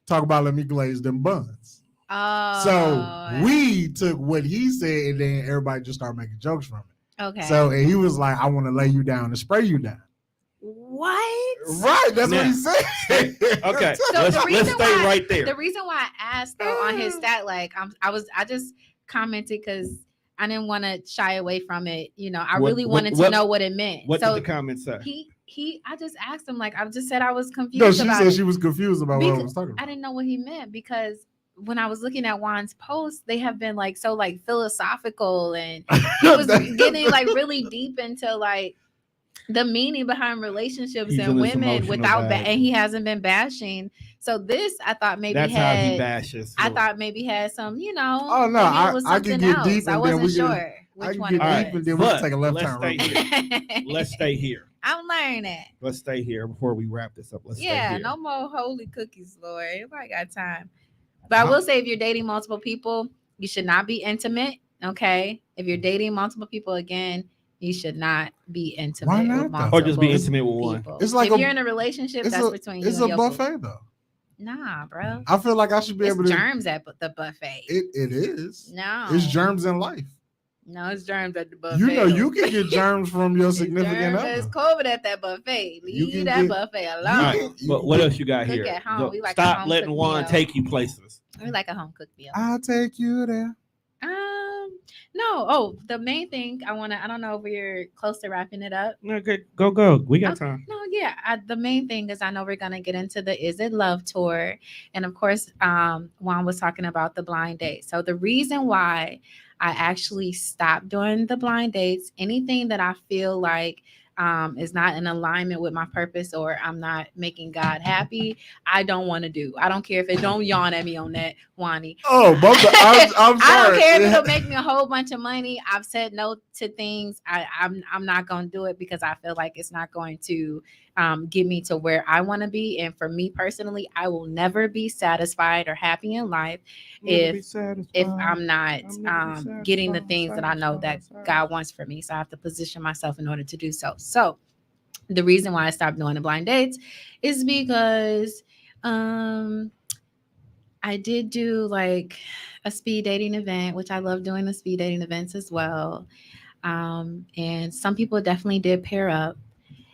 talk about let me glaze them buns. Oh, so we took what he said, and then everybody just started making jokes from it. Okay. So and he was like, "I want to lay you down and spray you down." What? Right, that's what he said. Okay, So let's stay right there. The reason why I asked though on his stat, like I just commented because I didn't want to shy away from it. You know, I really wanted to know what it meant. What did the comment say? I just asked him, like, I just said I was confused. No, she said she was confused about what I was talking about. I didn't know what he meant because when I was looking at Juan's posts, they have been like so like philosophical, and he was getting like really deep into like the meaning behind relationships and women without and he hasn't been bashing. So this I thought maybe that's had, how he bashes. I thought maybe had some, you know. Oh no, I could get deep, and I wasn't sure which one it was. And then we can take a left turn. Let's stay here. I'm learning. Let's stay here before we wrap this up. Let's stay here. No more holy cookies, Lord. Everybody got time. But I will say, if you're dating multiple people, you should not be intimate. Okay, if you're dating multiple people, again, you should not be intimate. Why not? With multiple or just be intimate with one. people. It's like if you're in a relationship, that's between you. It's a buffet though. Nah, bro. I feel like I should be able to. Germs at the buffet. It is. No, it's germs in life. No, it's germs at the buffet. You know, you can get germs from your significant other. It's COVID at that buffet. Leave that buffet alone. Right. But what else you got here? At home. We like stop letting Juan take you places. We like a home cooked meal. I'll take you there. No. Oh, the main thing I don't know if we're close to wrapping it up. Okay, go. We got time. No, yeah. The main thing is I know we're gonna get into the Is It Love tour, and of course, Juan was talking about the blind date. So the reason why I actually stopped doing the blind dates, anything that I feel like is not in alignment with my purpose or I'm not making God happy, I don't want to do. I don't care if it don't yawn at me on that, Wani. Oh, I'm sorry. I don't care if it'll make me a whole bunch of money. I've said no to things. I'm not going to do it because I feel like it's not going to get me to where I want to be. And for me personally, I will never be satisfied or happy in life if I'm not getting the things that I know that God wants for me. So I have to position myself in order to do so. So the reason why I stopped doing the blind dates is because I did do like a speed dating event, which I love doing the speed dating events as well. And some people definitely did pair up.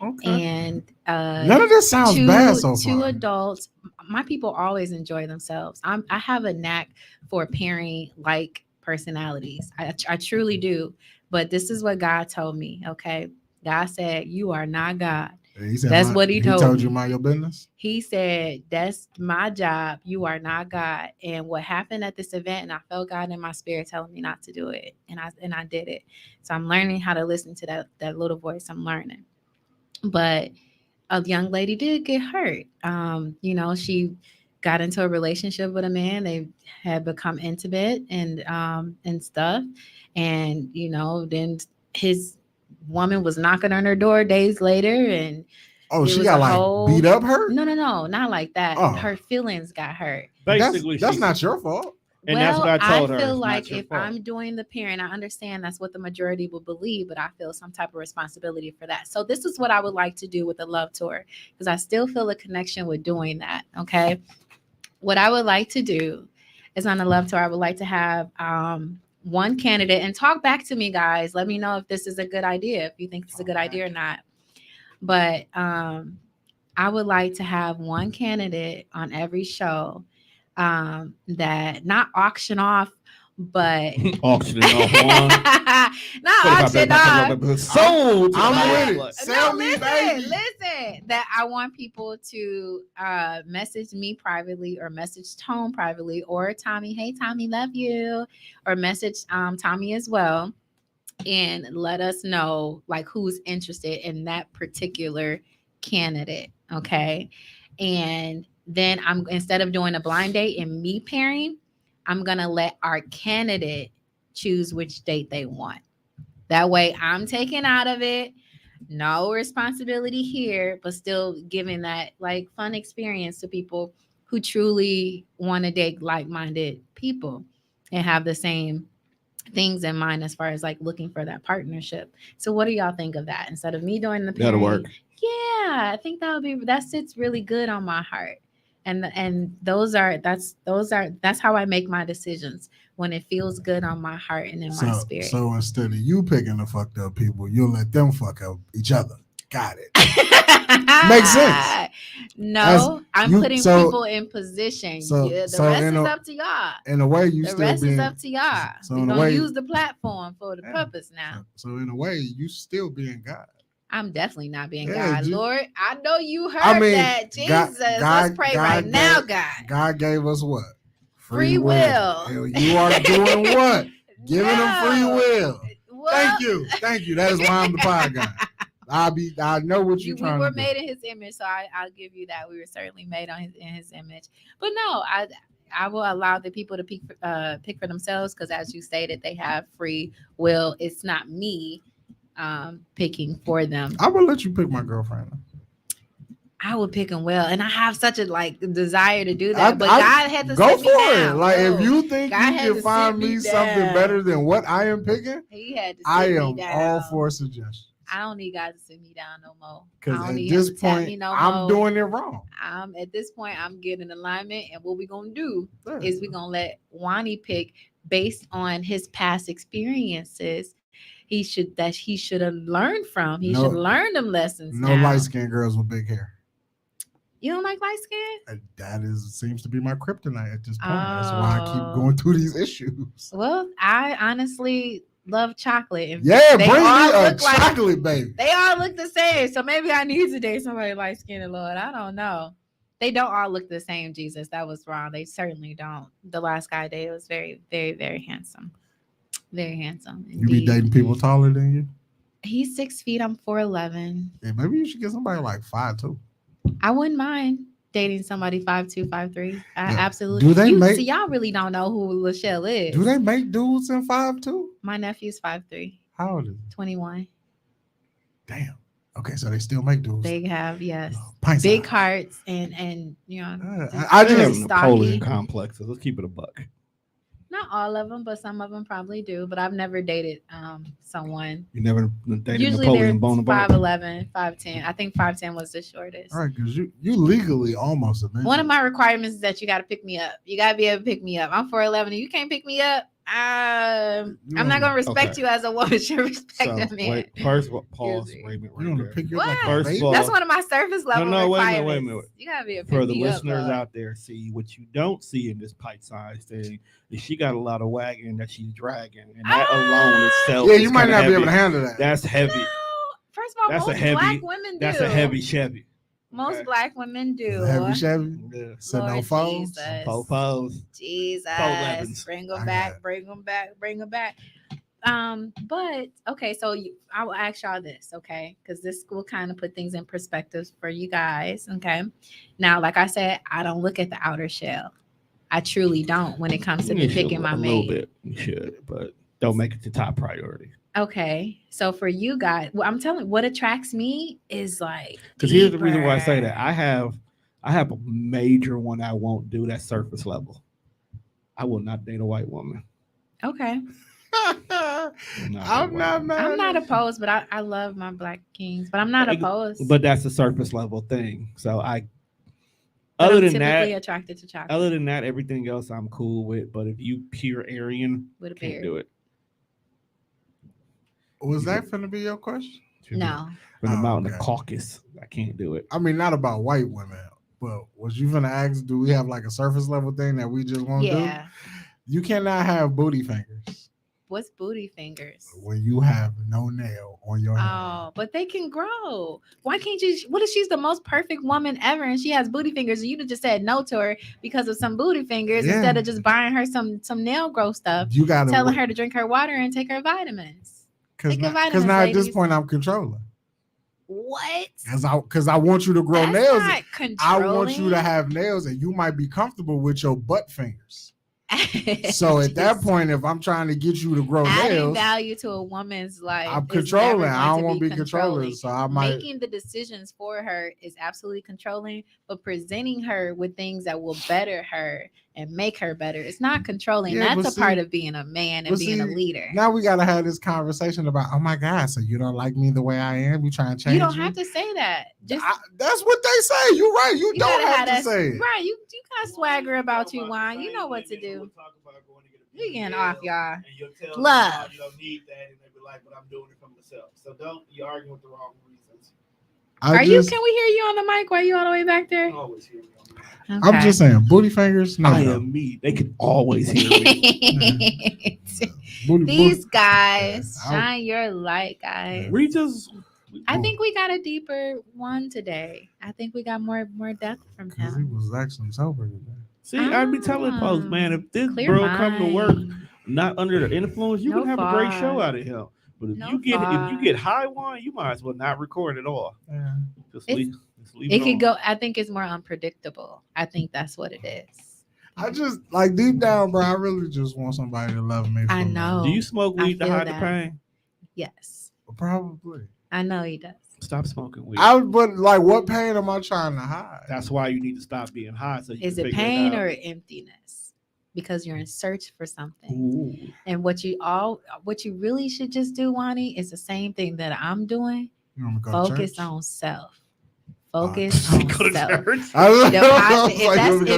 Okay. And none of this sounds bad so far. Two adults. My people always enjoy themselves. I have a knack for pairing like personalities. I truly do. But this is what God told me. Okay, God said, "You are not God." That's what He told me. He told you mind your business. He said, "That's my job. You are not God." And what happened at this event, and I felt God in my spirit telling me not to do it, and I did it. So I'm learning how to listen to that little voice. I'm learning. But a young lady did get hurt. She got into a relationship with a man. They had become intimate and stuff. And, then his woman was knocking on her door days later. And she got beat up her? No, not like that. Oh. Her feelings got hurt. Basically, that's not your fault. And that's what I told her. I feel like if I'm doing the pairing, I understand that's what the majority will believe, but I feel some type of responsibility for that. So this is what I would like to do with the love tour, because I still feel a connection with doing that. Okay. What I would like to do is on the love tour, I would like to have one candidate, and talk back to me, guys. Let me know if this is a good idea, if you think it's a good idea or not. But I would like to have one candidate on every show that not auction off, but auctioning off not auction off. Sold. I'm with it. Sell me, baby. Listen. That I want people to message me privately or message Tone privately or Tommy. Hey, Tommy, love you. Or message Tommy as well, and let us know like who's interested in that particular candidate. Okay, and then instead of doing a blind date and me pairing, I'm going to let our candidate choose which date they want. That way I'm taken out of it. No responsibility here, but still giving that like fun experience to people who truly want to date like-minded people and have the same things in mind as far as like looking for that partnership. So what do y'all think of that? Instead of me doing the That'll parenting, work. yeah, I think that sits really good on my heart. And that's how I make my decisions, when it feels good on my heart and in my spirit. So instead of you picking the fucked up people, you'll let them fuck up each other. Got it. Makes sense. No, I'm putting people in position. The rest is up to y'all. In a way, the rest is up to y'all. So We're gonna use the platform for the purpose now. So in a way, you still being God. I'm definitely not being God. Lord, I know you heard that. Jesus, let's pray right now, God. God gave us what? Free will. You are doing what? Giving them free will. Thank you. That is why I'm the pod guy. I know what you're trying to do. We were made in His image, so I'll give you that. We were certainly made in His image. But no, I will allow the people to pick for themselves, because as you stated, they have free will. It's not me picking for them. I will let you pick my girlfriend. I would pick them well, and I have such a desire to do that. But God had to go for it. Like, if you think God you can find me something better than what I am picking, He had to sit I me am down. all for suggestions. I don't need God to sit me down no more. Because at this point, I'm doing it wrong. At this point, I'm getting alignment, and what we're gonna do is we're gonna let Lonnie pick based on his past experiences. He should have learned from. He should learn them lessons. No light skinned girls with big hair. You don't like light skin? That seems to be my kryptonite at this point. That's why I keep going through these issues. Well, I honestly love chocolate. And yeah, bring me a chocolate baby. They all look the same. So maybe I need to date somebody light skinned, Lord. I don't know. They don't all look the same, Jesus. That was wrong. They certainly don't. The last guy I dated was very, very, very handsome. Very handsome. Indeed. You be dating people taller than you? He's 6 feet. I'm 4'11". Yeah, maybe you should get somebody like 5'2". I wouldn't mind dating somebody 5'2", 5'3". Absolutely. Do they see, y'all really don't know who Lachelle is. Do they make dudes in 5'2"? My nephew's 5'3". How old is he? 21. Damn. Okay, so they still make dudes. They have, yes. Big hearts and you know. I just have Napoleon complexes. Let's keep it a buck. Not all of them, but some of them probably do. But I've never dated someone. You never dated Usually Napoleon Bonaparte? 5'11", 5'10". I think 5'10" was the shortest. All right, because you legally almost a man. One of my requirements is that you got to pick me up. You got to be able to pick me up. I'm 4'11", and you can't pick me up. I'm not gonna respect you as a woman. Should respect a man. Wait, first, pause. Wait a minute. You want to pick you up like first of all, that's one of my surface level requirements. Wait a minute. You gotta be a for the listeners out there. See what you don't see in this bite-sized thing is she got a lot of wagon that she's dragging, and that alone itself. Yeah, you might not be able to handle that. That's heavy. No. First of all, most black women do. That's a heavy Chevy. Most black women do. Heavy Chevy. Yeah. So no foes. Jesus. Bring them back. Bring them back. Bring them back. But okay, so I will ask y'all this, okay? Because this will kind of put things in perspective for you guys. Okay. Now, like I said, I don't look at the outer shell. I truly don't when it comes to me picking my mate. A little bit, you should, but don't make it the top priority. Okay, so for you guys, well, I'm telling you, what attracts me is like. Because here's the reason why I say that. I have a major one I won't do. That's surface level. I will not date a white woman. Okay. I'm not opposed, but I love my black kings, but I'm not opposed. But that's a surface level thing. So other than that, attracted to chocolate. Other than that, everything else I'm cool with. But if you pure Aryan, with a can't beard, do it. Was that going to be your question? No. From the mountain of Caucasus, I can't do it. I mean, not about white women, but was you going to ask, do we have like a surface level thing that we just want to do? Yeah. You cannot have booty fingers. What's booty fingers? When you have no nail on your hand. Oh, but they can grow. Why can't you? What if she's the most perfect woman ever and she has booty fingers? And you just said no to her because of some booty fingers instead of just buying her some nail growth stuff. You got telling her to drink her water and take her vitamins. Because now at this point I'm controlling. What? Because I want you to grow nails. Controlling. I want you to have nails, and you might be comfortable with your butt fingers. So at that point, if I'm trying to get you to grow nails, value to a woman's life, I'm controlling. I don't want to be controlling. So I might making the decisions for her is absolutely controlling, but presenting her with things that will better her, and make her better. It's not controlling. Yeah, That's a part of being a man and being a leader. Now we gotta have this conversation about, oh my God, so you don't like me the way I am? You trying to change me? You don't have to say that. That's what they say. You're right. You don't have to say it. Right. You got swagger about you, Juan. You know what to do. We getting off, y'all. And you'll tell Love. them you don't need that, and they be like, "But I'm doing it for myself." So don't you argue with the wrong reasons. Can we hear you on the mic while you all the way back there? Always hear me on the mic. Okay. I'm just saying, booty fingers. No, I am me. They can always hear me. These guys, shine your light, guys. I think we got a deeper one today. I think we got more depth from him. He was actually sober today. See, I be telling folks, man, if this bro come to work not under the influence, you can have a great show out of him. But if you get high one, you might as well not record at all. Yeah. Just leave it could go. I think it's more unpredictable. I think that's what it is. I just like deep down, bro. I really just want somebody to love me. I know. Do you smoke weed to hide the pain? Yes. Probably. I know he does. Stop smoking weed. But like, what pain am I trying to hide? That's why you need to stop being high. So is it pain or emptiness? Because you're in search for something. Ooh. And what you really should just do, Lonnie, is the same thing that I'm doing. Focus on self. Focus on self.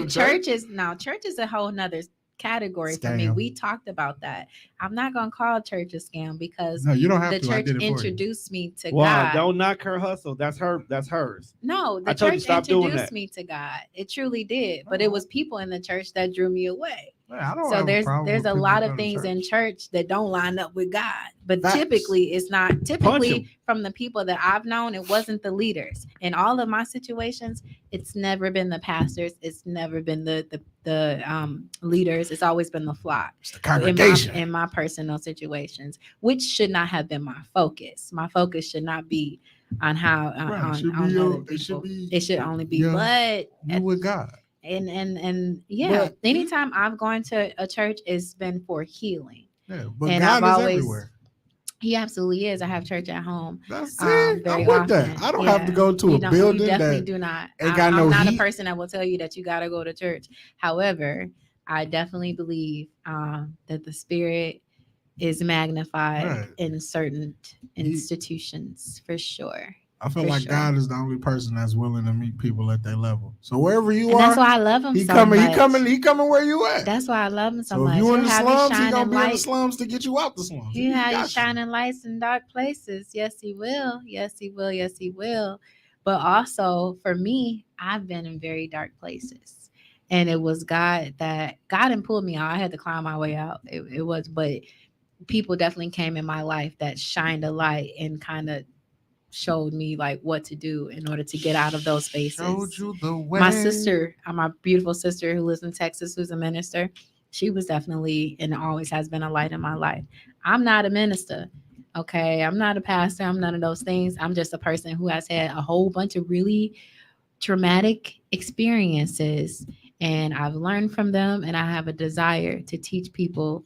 Church is a whole nother category for me. We talked about that. I'm not gonna call church a scam because you don't have the church introduced me to God. God. Don't knock her hustle. That's hers. No, the church introduced me to God. It truly did. But it was people in the church that drew me away. So there's a lot of things in church that don't line up with God. But typically it's not from the people that I've known, it wasn't the leaders. In all of my situations, it's never been the pastors, it's never been the leaders, it's always been the flock. It's the congregation. In my personal situations, which should not have been my focus. My focus should not be on how it should only be but you with God. And yeah, anytime I've gone to a church, it's been for healing. Yeah, but and God is everywhere. He absolutely is. I have church at home. That's it. I'm with that. I don't have to go to a building. You definitely do not. I'm not a person that will tell you that you got to go to church. However, I definitely believe that the Spirit is magnified in certain institutions for sure. I feel like God is the only person that's willing to meet people at their level. So wherever you are, that's why I love him He coming where you at. That's why I love him so much. If you in the slums, he gonna be in the slums to get you out the slums. He has you shining lights in dark places. Yes, he will. Yes, he will. Yes, he will. But also for me, I've been in very dark places. And it was God didn't pull me out. I had to climb my way out. It was, but people definitely came in my life that shined a light and kind of showed me like what to do in order to get out of those spaces. Showed you the way. My sister, my beautiful sister who lives in Texas, who's a minister, she was definitely and always has been a light in my life. I'm not a minister. Okay. I'm not a pastor. I'm none of those things. I'm just a person who has had a whole bunch of really traumatic experiences, and I've learned from them, and I have a desire to teach people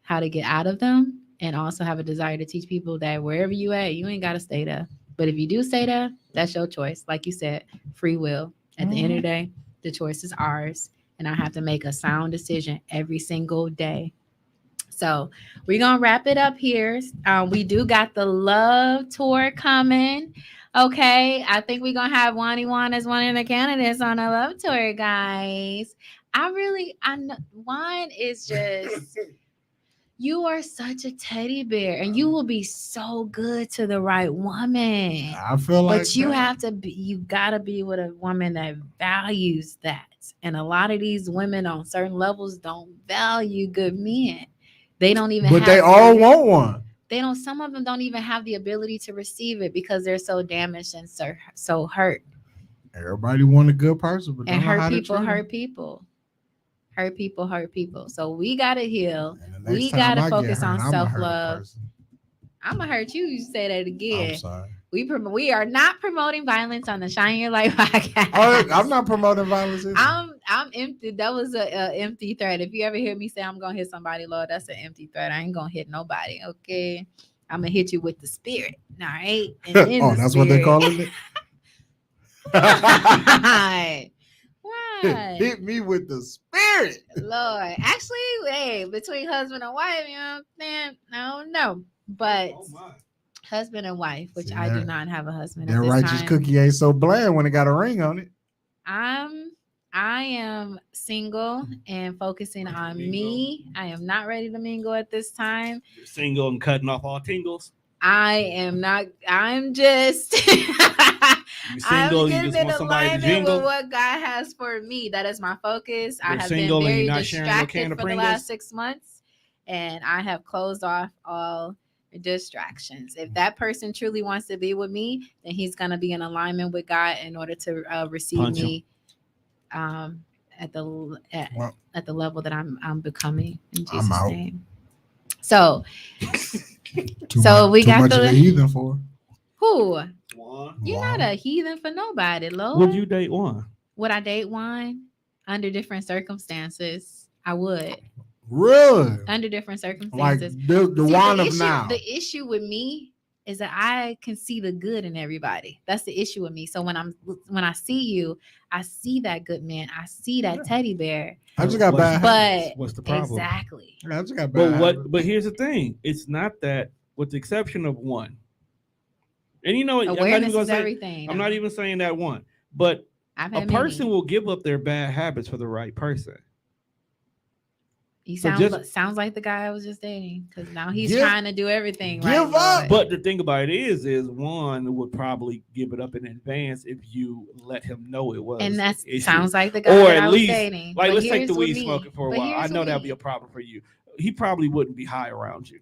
how to get out of them. And also have a desire to teach people that wherever you at, you ain't got to stay there. But if you do stay there, that's your choice. Like you said, free will. At the end of the day, the choice is ours. And I have to make a sound decision every single day. So we're going to wrap it up here. We do got the love tour coming. Okay. I think we're going to have Juan as one of the candidates on a love tour, guys. I know Juan is just... You are such a teddy bear, and you will be so good to the right woman. I feel like, but you gotta be with a woman that values that. And a lot of these women on certain levels don't value good men. They don't even. But they all want one. They don't. Some of them don't even have the ability to receive it because they're so damaged and so hurt. Everybody want a good person, but and hurt people. Hurt people. So we gotta heal. We gotta focus on self-love. I'm gonna hurt you. You say that again. I'm sorry. We are not promoting violence on the Shine Your Light podcast. I'm not promoting violence either. I'm empty. That was a empty threat. If you ever hear me say I'm gonna hit somebody, Lord, that's an empty threat. I ain't gonna hit nobody. Okay, I'm gonna hit you with the Spirit. All right. That's what they call it. Why? God. Hit me with the spirit. Lord. Actually, hey, between husband and wife, you know what I'm saying? I don't know. But husband and wife, which See, I do not have a husband that at this righteous time. cookie ain't so bland when it got a ring on it. I am single and focusing on me. I am not ready to mingle at this time. You're single and cutting off all tingles. I am not. I'm just. You single, I'm you just just in want somebody to alignment jingle. with what God has for me. That is my focus. I You're have single been and very you're not sharing your can distracted of for the Pringles? last 6 months, and I have closed off all distractions. If that person truly wants to be with me, then he's gonna be in alignment with God in order to receive Punch him. me um, at the Well, at the level that I'm becoming in I'm Jesus' out. name. So Too So much, we too got much of the- a heathen for. who? One. You're Wow. not a heathen for nobody, Lord. Would you date one? Would I date one? Under different circumstances, I would. Really? Under different Like circumstances. the See, wine the of issue, now. the issue with me is that I can see the good in everybody. That's the issue with me. So when I see you, I see that good man. I see that teddy bear. I just got What's- bad habits. But What's the problem? exactly. I just got bad But habits. what? But here's the thing: it's not that, with the exception of one. And you know, Awareness is everything. I'm not even saying that one, but I've a had person many. will give up their bad habits for the right person. You So sounds like the guy I was just dating, because now he's Give- trying to do everything right. give up. Lord. But the thing about it is one would probably give it up in advance if you let him know it was. And that an issue. sounds like the guy Or that at I was least, dating. like, But let's take here's the with weed me. smoking for a But while. I here's know with that'd me. be a problem for you. He probably wouldn't be high around you.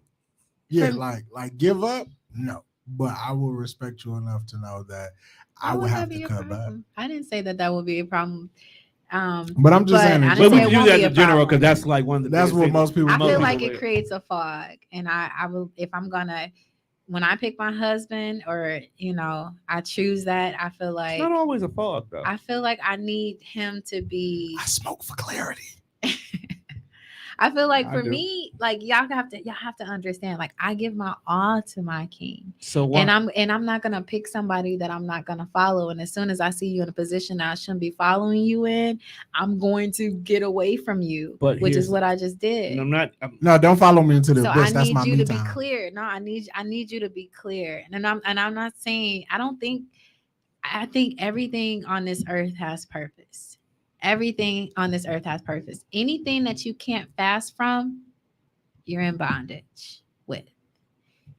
Yeah, For- like give up? No. But I will respect you enough to know that I Why would would have that to be a cut back. problem? I didn't say that would be a problem. But I'm just saying in I But didn't we say general. it use won't that be a in general because problem. that's like one of the That's biggest what things most people I most feel like people it creates a fog, and I will, if I'm gonna, when I pick my husband, or I choose that, I feel It's like not always a fault though. I need him to be. I smoke for clarity. I feel like I for do. me, like y'all have to understand, like I give my all to my king. So what? And I'm not gonna pick somebody that I'm not gonna follow. And as soon as I see you in a position that I shouldn't be following you in, I'm going to get away from you. But which here's is what I just did. and I'm not. No, don't follow me into the So abyss. I That's need my you me to be time. clear. No, I need you to be clear. And I'm not saying, I think everything on this earth has purpose. Everything on this earth has purpose. Anything that you can't fast from, you're in bondage with.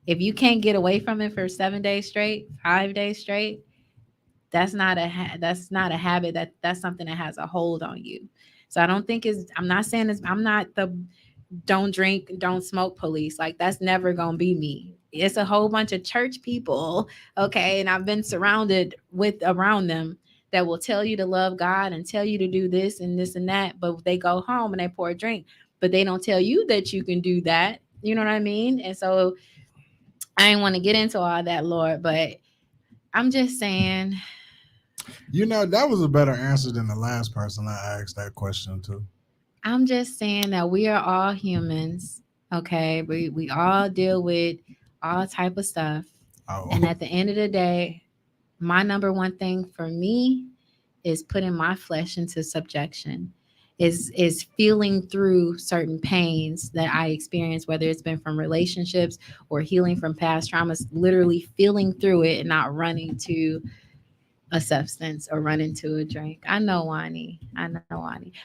If you can't get away from it for 7 days straight, 5 days straight, that's not a habit. That's something that has a hold on you. So I don't think I'm not saying I'm not the don't drink, don't smoke police. Like that's never gonna be me. It's a whole bunch of church people, okay, and I've been surrounded around them that will tell you to love God and tell you to do this and this and that, but they go home and they pour a drink, but they don't tell you that you can do that. You know what I mean? And so I didn't want to get into all that, Lord, but I'm just saying. That was a better answer than the last person I asked that question to. I'm just saying that we are all humans, okay? We all deal with all type of stuff. Oh. And at the end of the day, my number one thing for me is putting my flesh into subjection, is feeling through certain pains that I experience, whether it's been from relationships or healing from past traumas, literally feeling through it and not running to a substance or run into a drink. I know, Lonnie.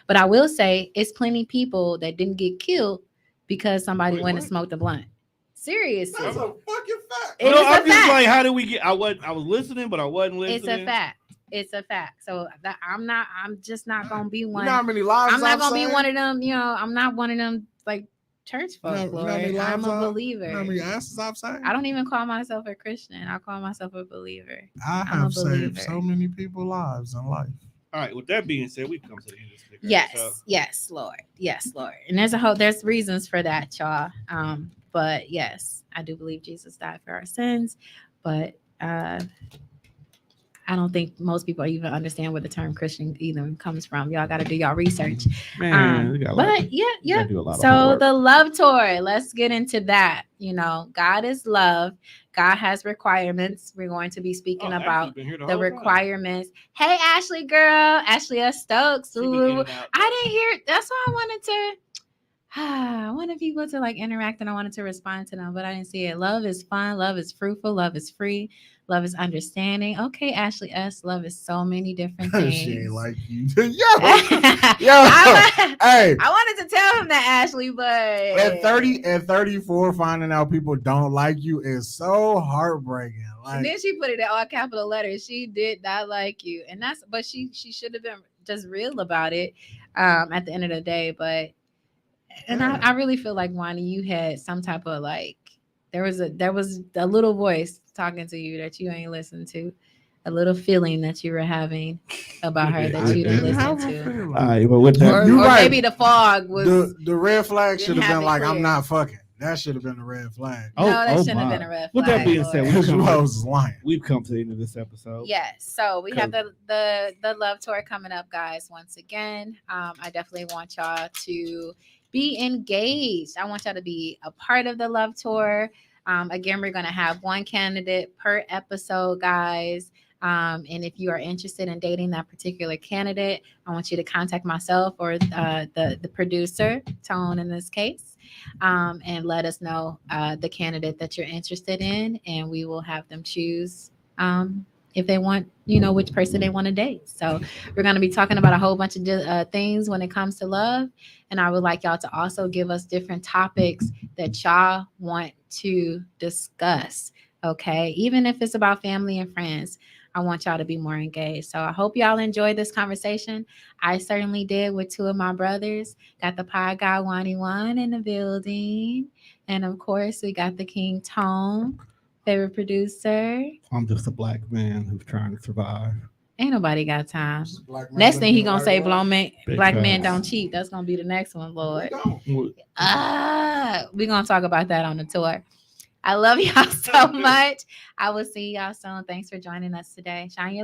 But I will say it's plenty people that didn't get killed because somebody went and smoked a blunt. Seriously. That's a fucking fact. It No, is I'm a just fact. like, how did we get? I was listening, but I wasn't listening. It's a fact. So I'm just not gonna be one. You know how many lives I'm not I've gonna be saved? one of them, I'm not one of them like church You know folk, how Lord. many I'm lives a I've- believer. You know how many asses I've saved? I don't even call myself a Christian. I call myself a believer. I I'm a have saved believer. so many people's lives in life. All right. With that being said, we've come to the end of this video. Yes, Lord. And there's reasons for that, y'all. But yes, I do believe Jesus died for our sins. But I I don't think most people even understand where the term Christian even comes from. Y'all got to do y'all research. Man, But yeah, you gotta do a lot of So homework. the love tour, let's get into that. You know, God is love. God has requirements. We're going to be speaking about the requirements. Hey, Ashley, girl, Ashley S. Stokes. Ooh, I didn't hear. That's why I wanted to. I wanted people to like interact and I wanted to respond to them, but I didn't see it. Love is fun. Love is fruitful. Love is free. Love is understanding. Okay, Ashley S. Love is so many different things. She ain't like you. Hey. I wanted to tell him that, Ashley, but at 30 and 34, finding out people don't like you is so heartbreaking. Like, and then she put it in all capital letters. She did not like you. And that's but she should have been just real about it at the end of the day. But and I really feel like Wani, you had some type of like there was a little voice talking to you that you ain't listened to, a little feeling that you were having about her that you didn't listen to. All right, well, with that, or maybe the fog was the red flag should have been like clear. I'm not fucking. That should have been the red flag. No, that shouldn't have been a red flag. With that being said, we've come to the end of this episode. Yes, so we have the love tour coming up, guys. Once again, I definitely want y'all to be engaged. I want y'all to be a part of the love tour. Again, we're going to have one candidate per episode, guys. And if you are interested in dating that particular candidate, I want you to contact myself or the producer, Tone in this case, and let us know the candidate that you're interested in, and we will have them choose if they want, which person they want to date. So we're going to be talking about a whole bunch of things when it comes to love. And I would like y'all to also give us different topics that y'all want to discuss. Okay. Even if it's about family and friends, I want y'all to be more engaged. So I hope y'all enjoyed this conversation. I certainly did with two of my brothers. Got the pod guy Wani Wan in the building. And of course, we got the King Tone, favorite producer. I'm just a black man who's trying to survive. Ain't nobody got time. Next thing he gonna say, black men don't cheat. That's gonna be the next one, Lord. We're gonna talk about that on the tour. I love y'all so much. I will see y'all soon. Thanks for joining us today. Shine your